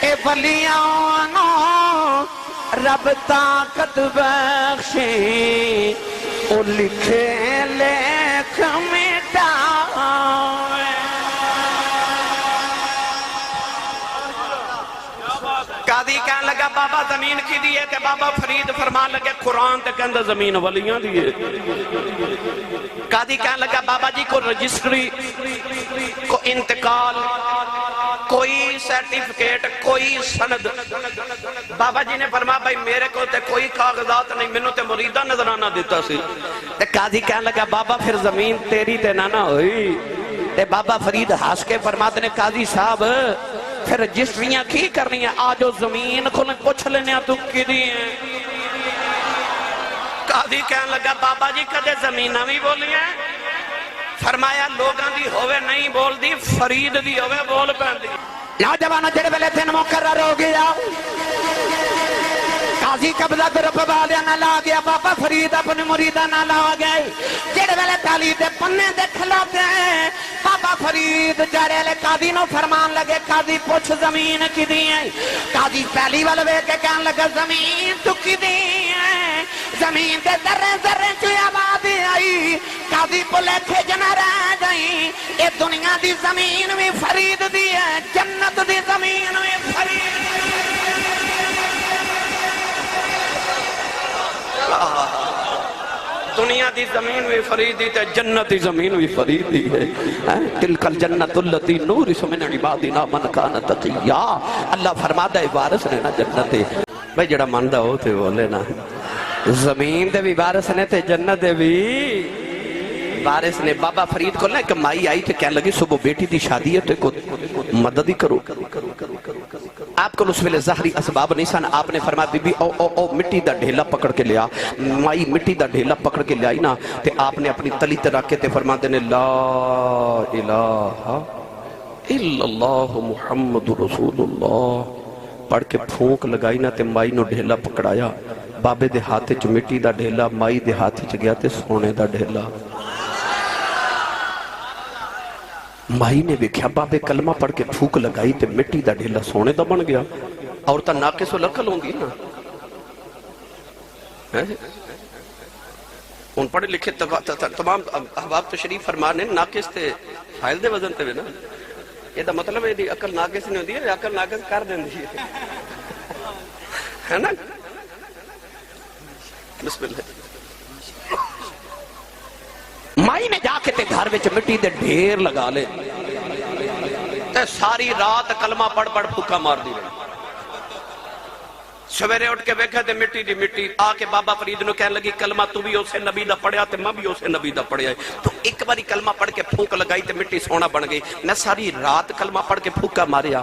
اے ولیانو رب طاقت بخشے او لکھے لکھ مٹاوے قاضی قاضی کہنے لگا بابا زمین کی دیئے تے بابا فرید فرمان لگے قرآن تے کہندہ زمین ولیاں دیئے قاضی کہنے لگا بابا جی کو رجسٹری کو انتقال کوئی سرٹیفکیٹ کوئی سند بابا جی نے فرمایا بھائی میرے کو تے کوئی کاغذات نہیں منو تے مریدہ نظرانہ دیتا سی تے قاضی کہنے لگا بابا پھر زمین تیری تے نانا ہوئی تے بابا فرید ہاس کے فرماتے نے قاضی صاحب پھر رجسٹریاں کی کرنی ہیں آجو زمین کھلیں پوچھ لینے تو کی دی ہیں قاضی کہنے لگا بابا جی کدے زمینہ بھی بولی ہیں فرمایا لوگاں دی ہوئے نہیں بول دی فرید دی ہوئے بول پہن دی نوجوانوں جڑے ویلے دن مقرر ہو گیا قاضی قبضہ گروپ والے نہ لا گیا بابا فرید اپنے مریدہ نہ لا گئے جڑے ویلے تالی دے پنے دے کھلاتے ہیں بابا فرید جڑے لے قاضی نو فرمان لگے قاضی پوچھ زمین کی دی ہیں قاضی پہلی والوے کے کہنے لگا زمین تو کی دی ہیں زمین دے ذرے ذرے چوی آبادی آئی قاضی پلے کھجنا رہ گئی اے دنیا دی زمین بھی فرید دی ہے جنت دی زمین بھی فرید دی ہے دنیا دی زمین بھی فرید دی تے جنت دی زمین بھی فرید دی ہے تلک الجنت اللتی نورث من عبادنا من کان تقیا اللہ فرماتا ہے وارث نے نا جنت ہے بھائی جڑا ماندہ ہو تے بولے نا زمین دے بھی وارث نے تے جنت دے بھی وارث نے بابا فرید کو کہ مائی آئی تھے کہنے لگی صبح بیٹی دی شادی ہے تو کو مدد ہی کرو آپ کو اس ویلے ظاہری اسباب نہیں سن آپ نے فرمایا بی بی او مٹی دا ڈھیلا پکڑ کے لیا مائی مٹی دا ڈھیلا پکڑ کے لیا نا تے آپ نے اپنی تلی تے رکھ کے تے فرما دینے لا الہ الا اللہ محمد رسول اللہ پڑھ کے پھونک لگائی نا تے مائی نو ڈھیلا پکڑایا بابے دے ہاتھے چ مٹی دا ڈھیلا مائی دے ہاتھے چ گیا تے سونے دا ڈھیلا مائی نے ویکھیا بابے کلمہ پڑھ کے پھوک لگائی تے مٹی دا ڈھیلا سونے دا بن گیا عورتاں ناقص و لکل ہوں گی نا ان پڑھے لکھے تمام احباب تشریف فرمانے ناقص تے فائل دے وزن تے نا یہ دا مطلب ہے دی عقل ناقص نہیں ہوندی ہے عقل ناقص کر دیں دی ہے نا بسم اللہ مائی نے جا کے تے گھر وچ مٹی دے ڈھیر لگا لے تے ساری رات کلمہ پڑھ پڑھ پھوکا مار دی رہی سویرے اٹھ کے بیکھا تے مٹی دی مٹی آ کے بابا فرید نو کہنے لگی کلمہ تو بھی اسے نبی دا پڑھیا تے میں بھی اسے نبی دا پڑھیا ہے تو ایک باری کلمہ پڑھ کے پھوک لگائی تے مٹی سونا بن گئی میں ساری رات کلمہ پڑھ کے پھوکا ماریا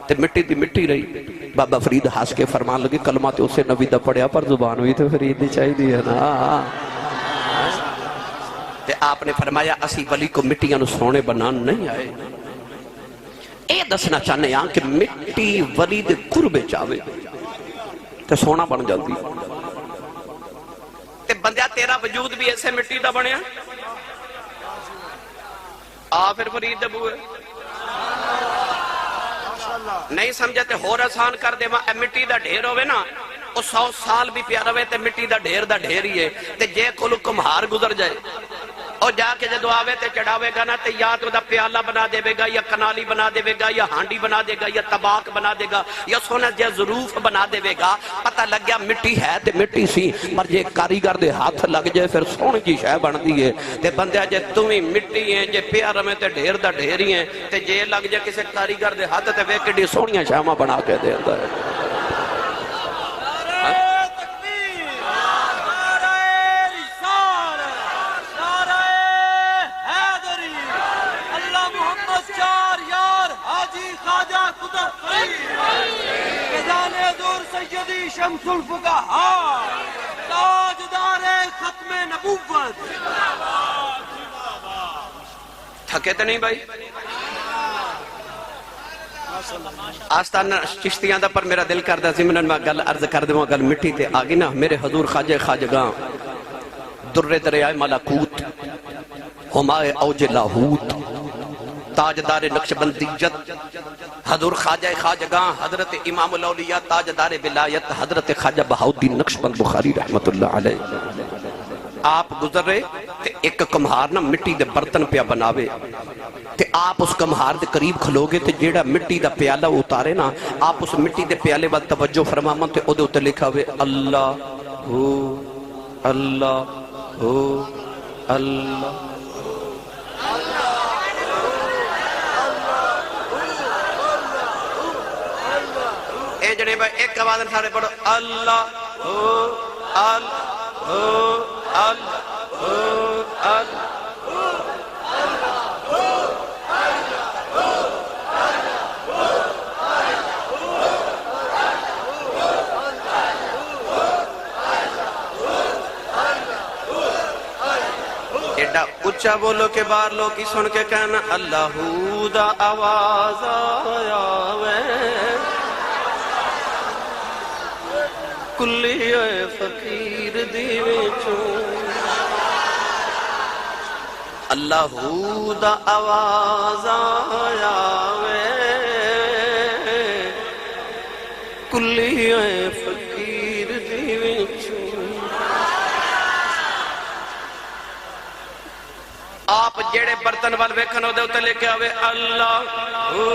تے مٹی دی مٹی رہی بابا فرید ہاس کے فرمان لگی کلمہ تے اسے نبی دا پڑھیا پر زبان ہوئی تے فرید دی چاہی دی ہے نا تے آپ نے فرمایا اسی ولی کو مٹیاں نو سونے بنان نہیں آئے اے دسنا چاہنے ہیں کہ مٹی ولی دے قربے چاہوے تے سونا بن جاتی تے بندیا تیرا وجود بھی ایسے مٹی دا بنیا پھر فرید دبو ہے نہیں سمجھتے ہور آسان کر دے وہاں مٹی دا ڈھیر ہوئے نا وہ 100 سال بھی پیارا ہوئے تے مٹی دا ڈھیر ہی ہے تے جے کلو کمہار گزر جائے اور جا کے جدو آوے تے چڑھاوے گا نا تے یا تو دا پیالہ بنا دے گا یا کنالی بنا دے گا یا ہانڈی بنا دے گا یا طباق بنا دے گا یا سونا جے ظروف بنا دے گا پتہ لگ گیا مٹی ہے تے مٹی سی پر جے کاریگر دے ہاتھ لگ جائے پھر سونے کی شے بن دی ہے تے بندیا جے تمہیں مٹی ہیں جے پیار میں تے ڈھیر دا ڈھیر ہی ہیں تے جے لگ جائے کسے کاریگر دے ہاتھ تے وے کڈی سونیاں شامہ بنا کے دے دا ہے شمس الفقہاء تاجدار ختم نبوت تھکے تو نہیں بھائی آستانہ چشتیاں دا پر میرا دل کردہ زمنن میں گل عرض کر دوں گل مٹی تے آگی نا میرے حضور خواجہ خواجگاں در دریائے ملکوت ہمائے اوج لاہوت تاجدار نقشبندیت حضور خواجہ خواجگاں حضرت امام الاولیاء تاجدار ولایت حضرت خواجہ بہاؤالدین نقشبند بخاری رحمت اللہ علیہ آپ گزر رہے تے ایک کمہار نا مٹی دے برتن پیا بناوے تے آپ اس کمہار دے قریب کھلوگے تے جیڑا مٹی دا پیالہ اتارے نا آپ اس مٹی دے پیالے وال توجہ فرماون تے او دے اوتے لکھا ہوئے اللہ ہو اللہ ہو اللہ اے جڑے بھائی ایک آواز سارے پڑھو اللہ ہو اللہ ہو اللہ ہو اللہ ایڈا اچھا بولو کہ بار لوگ کی سن کے کہنا اللہ دا آواز آیا وے کلی اے فقیر دیوے چون اللہ دا آواز آیا وے کلی اے فقیر دیوے چون آپ جیڑے برتن وال ویکھن دے اوتے لے کے آوے اللہ ہو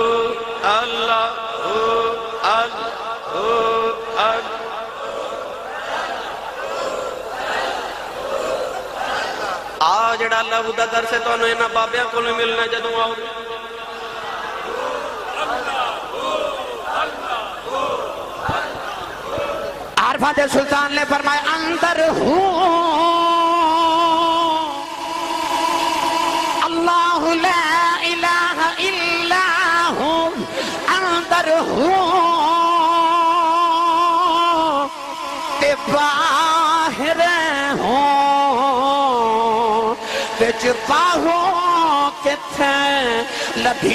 اللہ ہو اللہ ہو اللہ آ جڑا اللہ دا در سے تو انہاں بابیاں کو نہیں ملنا جدوں آؤ عارفہ دے سلطان نے فرمایا اندر ہوں اللہ لا الہ الا ہوں اندر ہوں تے باہر ہوں وچ پاہو کتھے لبھیندا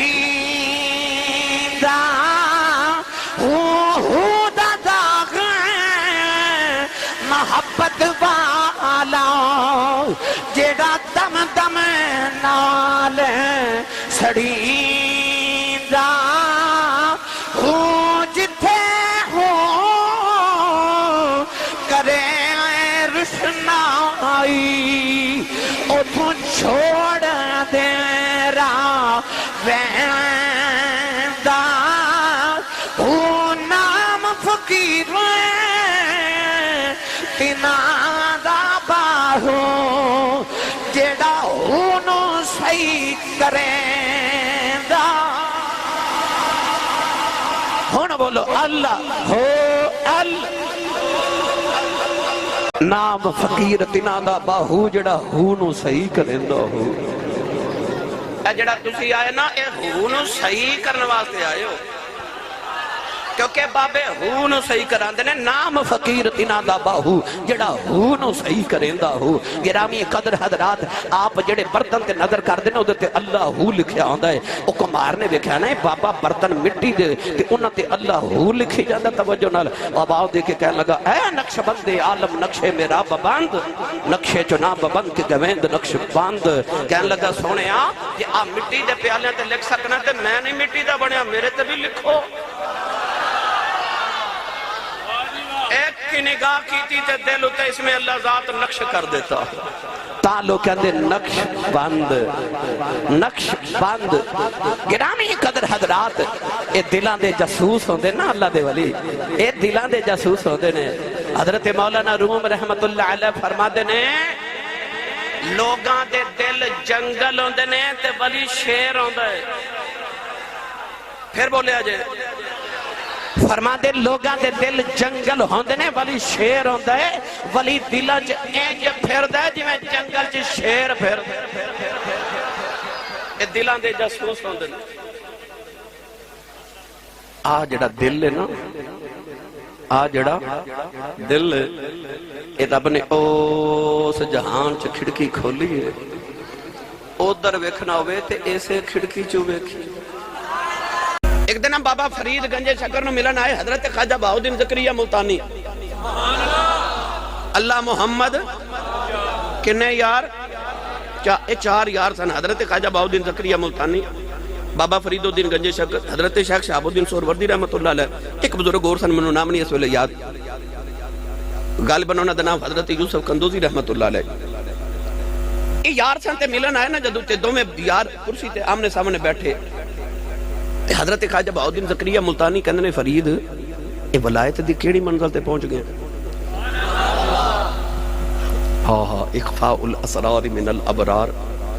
ہوں دا داغ محبت والا جیڑا دم دم نال سڑیندا ہوں جتھے ہوں کرے رشنائی اتھوں چھوڑ دے راہ ویندا ہوں نام فقیر تینا دا باہو جیڑا ہونو صحیح کریں دا ہونا بولو اللہ ہو اللہ نام فقیر تینا دا باہو جیڑا ہونو صحیح کریں دا ہو اے جڑا تسی آئے نا اے ہونو صحیح کرنے واسطے آئے ہو کیونکہ بابے ہونو صحیح کران دینے نام فقیر تینا دا باہو جڑا ہونو صحیح کریں دا ہو گرامی قدر حضرات آپ جڑے برتن تے نظر کر دینے ادھے اللہ ہو لکھیا آندہ ہے او کمار نے دیکھا نا بابا برتن مٹی دے تے انہاں تے اللہ ہو لکھی جاندہ توجہ نال بابا دے کے کہنے لگا اے نقش بندے عالم نقشے میرا ببند نقشے چنا ببند کے گویند نقش بند کہنے لگا سونے یہ آپ مٹی دے پیالے تے لکھ سکنا تے میں نہیں مٹی دا بنیا میرے تے بھی لکھو ایک کی نگاہ کیتی تے دل ہوتا اس میں اللہ ذات نقش کر دیتا تالو کہندے نقش بند نقش بند گرامی قدر حضرات اے دلان دے جاسوس ہوندے نا اللہ دے ولی اے دلان دے جاسوس ہوندے نے حضرت مولانا روم رحمت اللہ علیہ فرما دے نے لوگاں دے دل جنگل ہوندے نے تے ولی شیر ہوندے پھر بولے آجے فرما دے لوگاں دے دل جنگل ہوندے نے ولی شیر ہوندہ ہے ولی دلہ انج پھر دے جی میں جنگل چی شیر پھر اے دلان دے جاسوس ہوندے نے آ جڑا دل ہے نا آ جڑا دل ہے اے رب نے اس جہان چ کھڑکی کھولی ہے ادھر ویکھنا ہوئے تے ایسے کھڑکی چو ویکھی ایک دن ہم بابا فرید گنج شکر نو ملن آئے حضرت خواجہ بہاؤالدین زکریا ملتانی اللہ محمد کنے یار چار یار سن حضرت خواجہ بہاؤالدین زکریا ملتانی بابا فرید الدین گنج شکر حضرت شیخ شہاب الدین سہروردی رحمت اللہ علیہ ایک بزرگ اور سن منو نام نہیں اس ویلے یاد غالباً انہوں نے نام حضرت یوسف کندوزی رحمت اللہ علیہ یہ یار سن تے ملن آئے نا جدو تے دو میں یار کرسی تے آمنے سامنے بیٹھے تے حضرت خواجہ بہاؤالدین زکریا ملتانی کہنے نے فرید اے ولایت دی کیڑی منزل تے پہنچ گئے ہاں ہاں اخفاء الاسرار من الابرار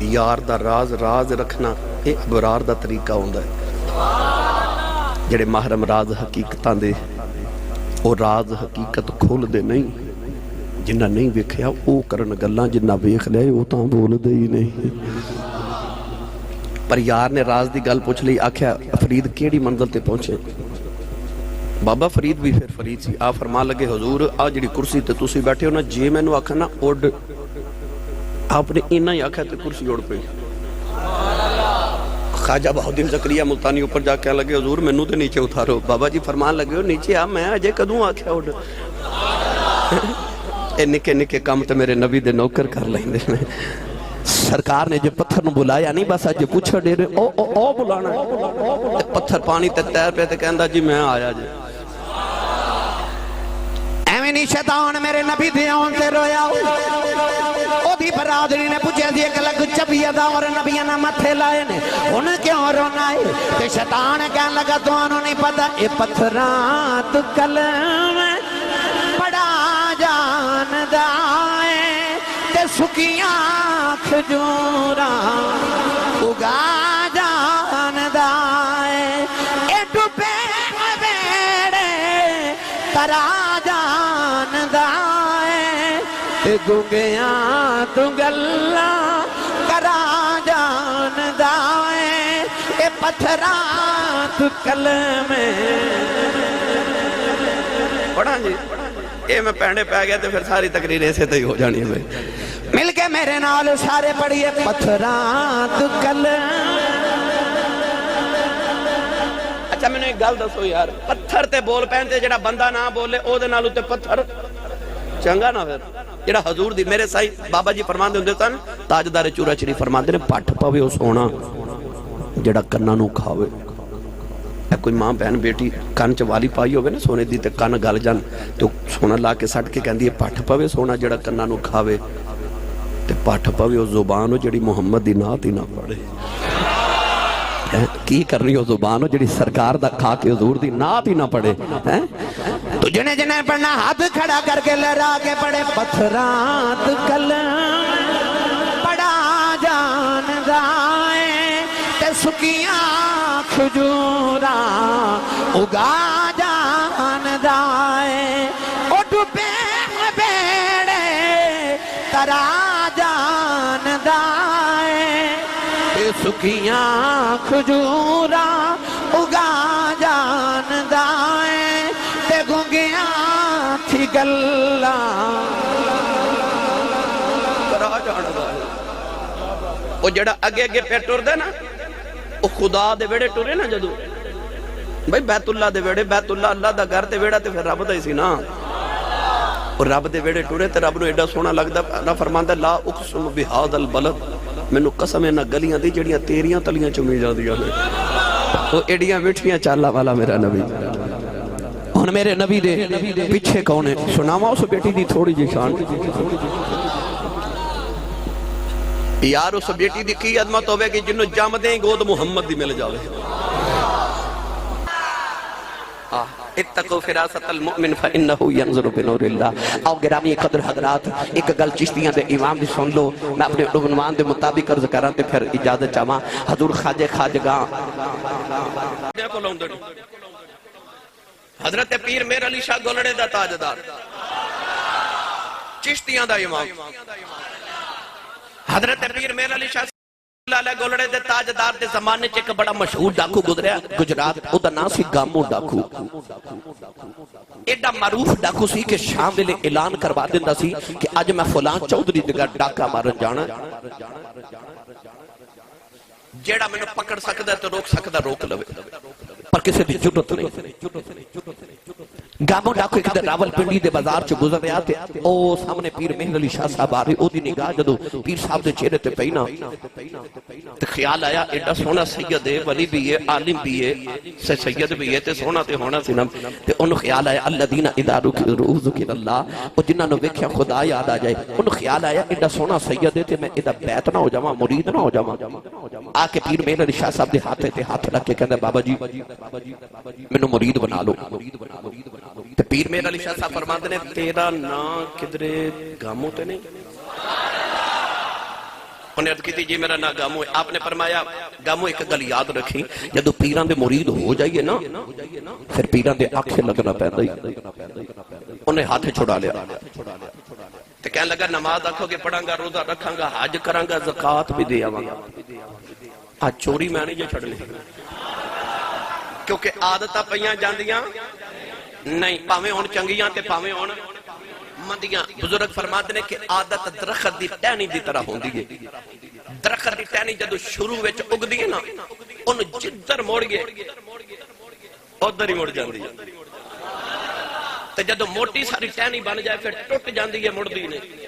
یار دا راز راز رکھنا اے ابرار دا طریقہ ہوندہ ہے جڑے محرم راز حقیقتاں دے او راز حقیقت کھول دے نہیں جنہ نہیں ویکھیا او کرن گلاں جنہ ویکھ لیا او تاں بول دے ہی نہیں پر یار نے راز دی گل پوچھ لی آکھیا فرید کیڑی منزل تے پہنچے بابا فرید بھی پھر فرید سی آ فرما لگے حضور آ جڑی کرسی تے تسی بیٹھے ہو نا جے میں نو آکھا نا اڈ آپ نے اینا ہی آکھا تے کرسی اڑ پئی خواجہ بہاؤالدین زکریا ملتانی اوپر جا کے لگے حضور میں نو تے نیچے اتھارو بابا جی فرمان لگے ہو نیچے آ میں اجے کدوں آکھیا اڈ اے نکے نکے کام تے میرے نبی دے نوکر کر لیندے نے سرکار نے جو پتھر نو بلایا نہیں بس اج پوچھا ڈیرے او بلانا پتھر پانی تے تیر پہ تے کہندا جی میں آیا جی ایویں نہیں شیطان میرے نبی دے آن تے رویا او دی برادری نے پوچھا دی ایک لگ چبیا دا اور نبیاں نہ متھے لائے نے ان کیوں رونا ہے تے شیطان کہن لگا تانوں نہیں پتہ اے پتھراں تو کلم بڑا جاندا ہے تے سکیاں کھجوراں اگا جاندا ہے اے ڈوبے بیڑے ترا جاندا ہے تے گنگیاں تو گلاں کرا جاندا ہے اے پتھراں تو کلم پڑھا جی اے میں پہنے پہ گیا تو پھر ساری تقریر ایسے تو ہی ہو جانی ہے مل کے میرے نال سارے پڑھیے پتھراں تو کلم اچھا میں نے ایک گل دسو یار پتھر تے بول پہنتے جڑا بندہ نہ بولے او دے نالو تے پتھر چنگا نہ پھر جڑا حضور دی میرے سائی بابا جی فرماندے ہوندے سن تاجدار چورا چری فرماندے نے پٹھ پاوے او سونا جڑا کناں نو کھاوے اے کوئی ماں بہن بیٹی کان چ والی پائی ہوگی نا سونے دی تے کان گل جان تو سونا لا کے سٹ کے کہندی ہے پٹھ پاوے سونا جڑا کناں نو کھاوے تے پٹھ پاوے او زبان جڑی محمد دی نعت ہی نہ پڑھے کی کرنی ہو زبان جڑی سرکار دا کھا کے حضور دی نعت ہی نہ پڑھے تو جنہیں جنہیں پڑھنا ہاتھ کھڑا کر کے لہرا کے پڑھے پتھراں تو کلم بڑا جاندا ہے تے سکیاں کھجوراں اگا جاندا ہے او ڈوبے بیڑے ترا جاندا ہے تے سکیاں کھجوراں اگا جاندا ہے تے گنگیاں تھی گلاں کرا جاندا ہے او جڑا اگے اگے پہ ٹردے نا او خدا دے ویڑے ٹرے نا جدو بھائی بیت اللہ دے ویڑے بیت اللہ اللہ دا گھر تے ویڑا تے پھر رب دا ہی سی نا اور رب دے ویڑے ٹرے تے رب نو ایڈا سونا لگدا نہ فرماندا لا اقسم بہذا البلد مینوں قسم ہے نہ گلیاں دی جڑیاں تیریاں تلیاں چومی جاندیاں نے او ایڈیاں میٹھیاں چالاں والا میرا نبی ہن میرے نبی دے پیچھے کون ہے سناواں اس بیٹی دی تھوڑی جی شان یار اس بیٹی دی کی عظمت ہوے کہ جنوں جم دیں گود محمد دی مل جاوے اتقوا فراست المؤمن فانه ينظر بنور اللہ او گرامی قدر حضرات ایک گل چشتیاں دے امام دی سن لو میں اپنے عنوان دے مطابق عرض کراں تے پھر اجازت چاہواں حضور خواجہ خواجگاں حضرت پیر میر علی شاہ گولڑے دا تاجدار چشتیاں دا امام حضرت پیر میر علی شاہ اللہ گولڑے دے تاجدار دے زمانے چ ایک بڑا مشہور ڈاکو گزریا گجرات او دا نام سی گامو ڈاکو ایڈا معروف ڈاکو سی کہ شام ویلے اعلان کروا دیندا سی کہ اج میں فلان چودھری دے گھر ڈاکا مارن جانا جیڑا مینوں پکڑ سکدا تے روک سکدا روک لوے پر کسی دی جرت نہیں گاموں ڈاکو ایک در راول پنڈی دے بازار چ گزر رہا تے او سامنے پیر مہر علی شاہ صاحب آ رہے او دی نگاہ جدو پیر صاحب دے چہرے تے پئی نا تے خیال آیا ایڈا سونا سید ہے ولی بھی ہے عالم بھی ہے سید بھی ہے تے سونا تے ہونا سی نا تے انہوں خیال آیا الذین اذا ذکر اللہ او جنہاں نو ویکھیا خدا یاد آ جائے انہوں خیال آیا ایڈا سونا سید ہے تے میں ایدا بیعت نہ ہو جاواں مرید نہ ہو جاواں آ کے پیر مہر علی شاہ صاحب دے ہاتھ تے ہاتھ رکھ کے کہندا بابا جی مینوں مرید بنا لو تو پیر میرا علی شاہ صاحب فرماتے ہیں تیرا نا کدرے گاموں تے نہیں انہیں عرض کی تھی جی میرا نا گاموں ہے آپ نے فرمایا گاموں ایک گل یاد رکھی جدو پیران دے مرید ہو جائیے نا پھر پیران دے آنکھیں لگنا پیدا ہی انہیں ہاتھ چھڑا لیا تو کہنے لگا نماز آنکھوں کے پڑھاں گا روزہ رکھاں گا حج کراں گا زکاة بھی دے آواں گا آج چوری میں نہیں جو چھڑ لی کیونکہ عادتہ پہیاں جاندیاں نہیں پاویں ہون چنگیاں تے پاویں ہون مندیاں بزرگ فرماتے ہیں کہ عادت درخت دی ٹہنی دی طرح ہوندی ہے درخت دی ٹہنی جدو شروع وچ اگ دی ہے نا ان جدر موڑ گئے ادھر ہی موڑ جاندی ہے تے جدو موٹی ساری ٹہنی بن جائے پھر ٹوٹ جاندی ہے مڑ دی نہیں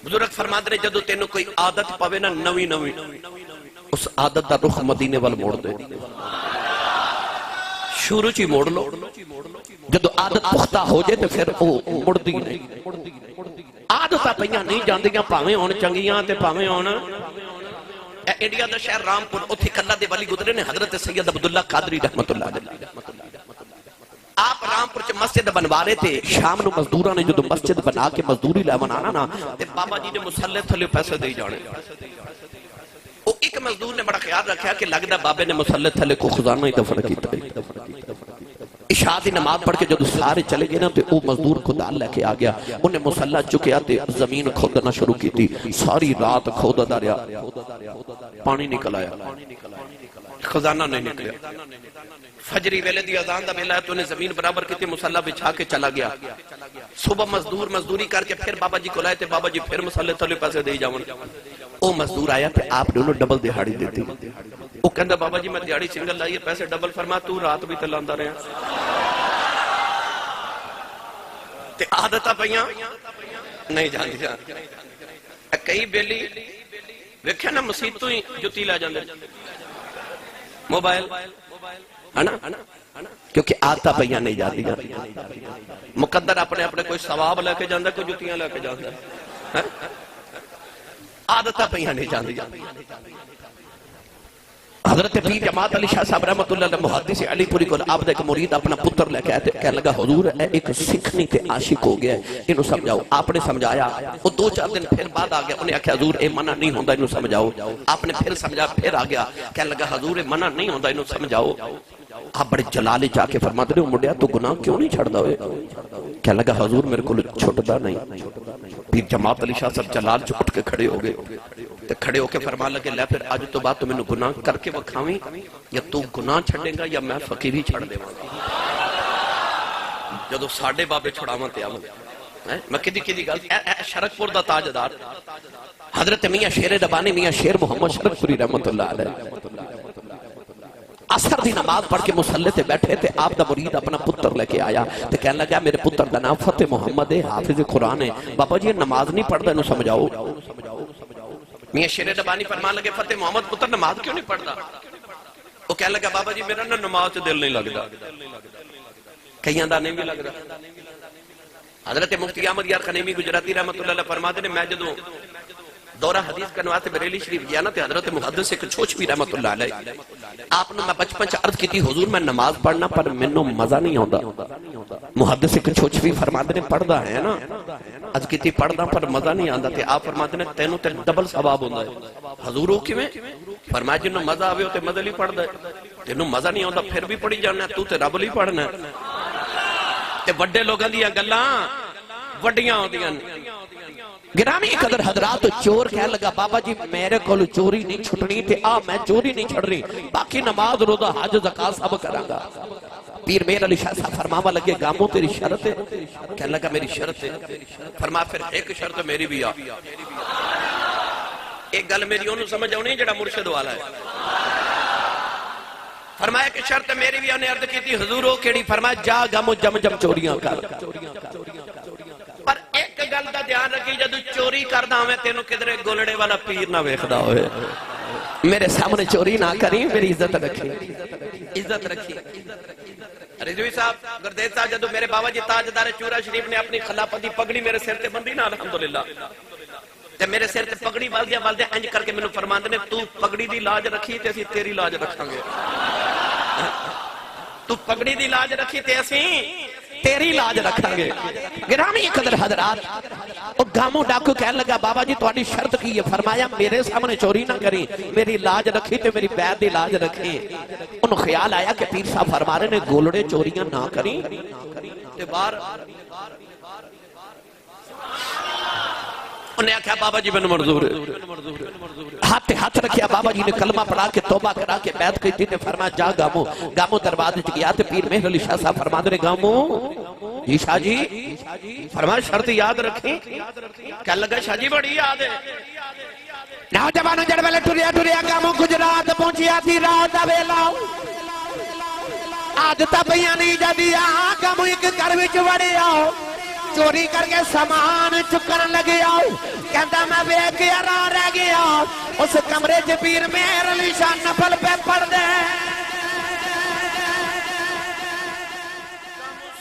بزرگ فرماتے ہیں جدو تینوں کوئی عادت پاوے نا نوی نوی اس عادت دا رخ مدینے وال موڑ دے شروع چی موڑ لو جدو عادت پختہ ہو جائے تو پھر وہ مڑ دی نہیں عادتہ پہیاں نہیں جاندیاں پاویں ہون چنگیاں تے پاویں ہون انڈیا دا شہر رامپور اتھی کلہ دے والی گزرے نے حضرت سید عبداللہ قادری رحمت اللہ علیہ آپ رامپور چ مسجد بنوا رہے تھے شام نو مزدوراں نے جدو مسجد بنا کے مزدوری لے بنانا نا تے بابا جی نے مسلح تھلے پیسے دے جانے وہ ایک مزدور نے بڑا خیال رکھا کہ لگتا بابے نے مسلح تھلے کو خزانہ ہی دفن کیتا عشاء دی نماز پڑھ کے جدو سارے چلے گئے نا تو وہ مزدور خدا لے کے آ گیا انہیں مسلح چکیا تے زمین کھودنا شروع کی تھی ساری رات کھودا دا رہا پانی نکل آیا خزانہ نہیں نکلیا فجری ویلے دی اذان دا ویلا ہے تو انہیں زمین برابر کی تھی مسلح بچھا کے چلا گیا صبح مزدور مزدوری کر کے پھر بابا جی کو لائے تھے بابا جی پھر مسلح تھلے پیسے دے جاون او مزدور آیا تے آپ نے انہوں ڈبل دہاڑی دیتی وہ کہندہ بابا جی میں دہاڑی سنگل لائیے پیسے ڈبل فرما تو رات بھی تلاندہ رہے تے عادتہ پہیاں نہیں جاندی جاندی کئی بیلی ویکھیا نا مسیح تو ہی جتی لے جاندے موبائل ہے نا کیونکہ عادتہ پہیاں نہیں جاندی مقدر اپنے اپنے کوئی ثواب لے کے جاندہ کوئی جتیاں لے کے جاندہ عادتہ پہیاں نہیں جاندی حضرت پیر جماعت علی شاہ صاحب رحمت اللہ علیہ محدث علی پوری کو آپ دا ایک مرید اپنا پتر لے کے آئے کہنے لگا حضور ایک سکھنی تے عاشق ہو گیا ہے انہوں سمجھاؤ آپ نے سمجھایا وہ 2-4 دن پھر بعد آ گیا انہیں آکھا حضور اے منع نہیں ہوندہ انہوں سمجھاؤ آپ نے پھر سمجھا پھر آ گیا کہنے لگا حضور اے منع نہیں ہوندہ انہوں سمجھاؤ آپ بڑے جلالے جا کے فرماتے رہے مڈیا تو گناہ کیوں نہیں چھڑ دا ہوئے کہنے لگا حضور میرے کو چھوٹا نہیں پیر جماعت علی شاہ صاحب جلال جو اٹھ کے کھڑے ہو گئے تے کھڑے ہو کے فرمان لگے لے پھر آج تو بات تو میں نے گناہ کر کے وکھاویں یا تو گناہ چھڑے گا یا میں فقیری چھڑ دے جدو ساڑھے بابے چھڑاواں تے آواں میں کدی گل شرک پور دا تاجدار حضرت میاں شیر ربانی میاں شیر محمد شرک پوری رحمت اللہ علیہ اثر دی نماز پڑھ کے مسلح تے بیٹھے تھے آپ دا مرید اپنا پتر لے کے آیا تے کہنے لگا میرے پتر دا نام فتح محمد ہے حافظ قرآن ہے بابا جی نماز نہیں پڑھتا انہوں سمجھاؤ میاں شیر ربانی فرمان لگے فتح محمد پتر نماز کیوں نہیں پڑھتا وہ کہنے لگا بابا جی میرا نماز دل نہیں لگتا کہیں دا نہیں بھی لگ رہا حضرت مفتی احمد یار خنیمی گجراتی رحمت اللہ علیہ فرماتے ہیں میں جدوں دورہ حدیث کرنواتے بریلی شریف گیا نا تے حضرت محدث ایک چھوچ بھی رحمت اللہ علیہ آپ نے میں بچپن چا عرض کی تھی حضور میں نماز پڑھنا پر منوں مزہ نہیں ہوتا محدث ایک چھوچ بھی فرماتے ہیں پڑھ دا ہے نا عرض کی تھی پڑھ دا پر مزہ نہیں آندا تے آپ فرماتے ہیں تینوں تے ڈبل ثواب ہوندہ ہے حضور ہو کی میں فرمایا جنہوں مزہ آوے ہوتے مزہ لی پڑھ دا ہے تینوں مزہ نہیں ہوندہ پھر بھی پڑھی جانا ہے تو تے رب لی پڑھنا ہے تے وڈے لوگاں دیا گلاں وڈیاں ہوندیاں گرامی قدر حضرات چور کہہ لگا بابا جی میرے کول چوری نہیں چھٹنی تے میں چوری نہیں چھڑ رہی باقی نماز روزہ حج زکات سب کراں گا پیر میر علی شاہ صاحب فرماوا لگے گاموں تیری شرط ہے کہنے لگا میری شرط ہے فرما پھر ایک شرط میری بھی آ ایک گل میری انہوں سمجھ آؤ نہیں جڑا مرشد والا ہے فرمایا کہ شرط میری بھی انہیں عرض کی تھی حضور وہ کیڑی؟ فرمایا جا گم جم جم چوریاں کر. پر ایک گل دا دھیان رکھی جدو چوری کردا میں تینوں کدھر گولڑے والا پیر نہ ویکھدا ہوئے. میرے سامنے چوری نہ کری، میری عزت رکھی. عزت رکھی. رضوی صاحب گردیز صاحب جدو میرے بابا جی تاجدار چورا شریف نے اپنی خلافت دی پگڑی میرے سر تے بندی نا الحمدللہ تے میرے سر تے پگڑی والدے انج کر کے میں نے فرماندے نے تو پگڑی دی لاج رکھی تے اسی تیری لاج رکھاں گے. تو پگڑی دی لاج رکھی تے اسی تیری لاج رکھاں گے. گرامی قدر حضرات، وہ گاموں ڈاکو کہنے لگا بابا جی تہاڈی شرط کی ہے؟ فرمایا میرے سامنے چوری نہ کری، میری لاج رکھی تے میری پیر دی لاج رکھی. انہوں خیال آیا کہ پیر صاحب فرما رہے نے گولڑے چوریاں نہ کری تے باہر انہیں آکھا بابا جی بن منظور ہے. ہاتھ رکھیا. بابا جی نے کلمہ پڑھا کے توبہ کرا کے بیعت کی تھی. فرمایا جا گاموں دروازے چ گیا تے پیر مہر علی شاہ صاحب فرما دے گاموں جی شاہ جی. فرمایا شرط یاد رکھیں. کہنے لگا شاہ جی بڑی یاد ہے. نوجوانوں جڑ ویلے ٹریا گاموں گجرات پہنچیا تھی رات دا ویلا. عادت پیاں نہیں جدی گاموں ایک گھر وچ وڑیا، چوری کر کے سامان چکن لگیا. کہندا میں ویکھ کے راہ رہ گیا. اس کمرے چ پیر مہر علی شاہ نفل پہ پڑھ دے.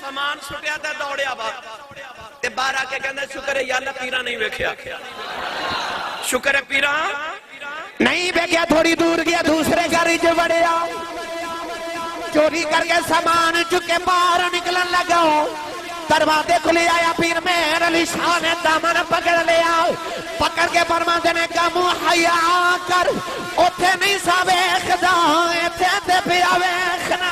سامان سٹیا تے دوڑیا باہر تے باہر آ کے کہندا شکر ہے یا اللہ پیراں نہیں ویکھیا. شکر ہے پیراں نہیں ویکھیا. تھوڑی دور گیا دوسرے گھر وچ وڑیا، چوری کر کے سامان چکے باہر نکلن لگا. دروازے کھلے آیا پیر مہر علی شاہ نے دامن پکڑ لیا. پکڑ کے فرماندے نے گاموں حیا کر، اوتھے نہیں سا ویکھدا ایتھے تے پیا ویکھنا.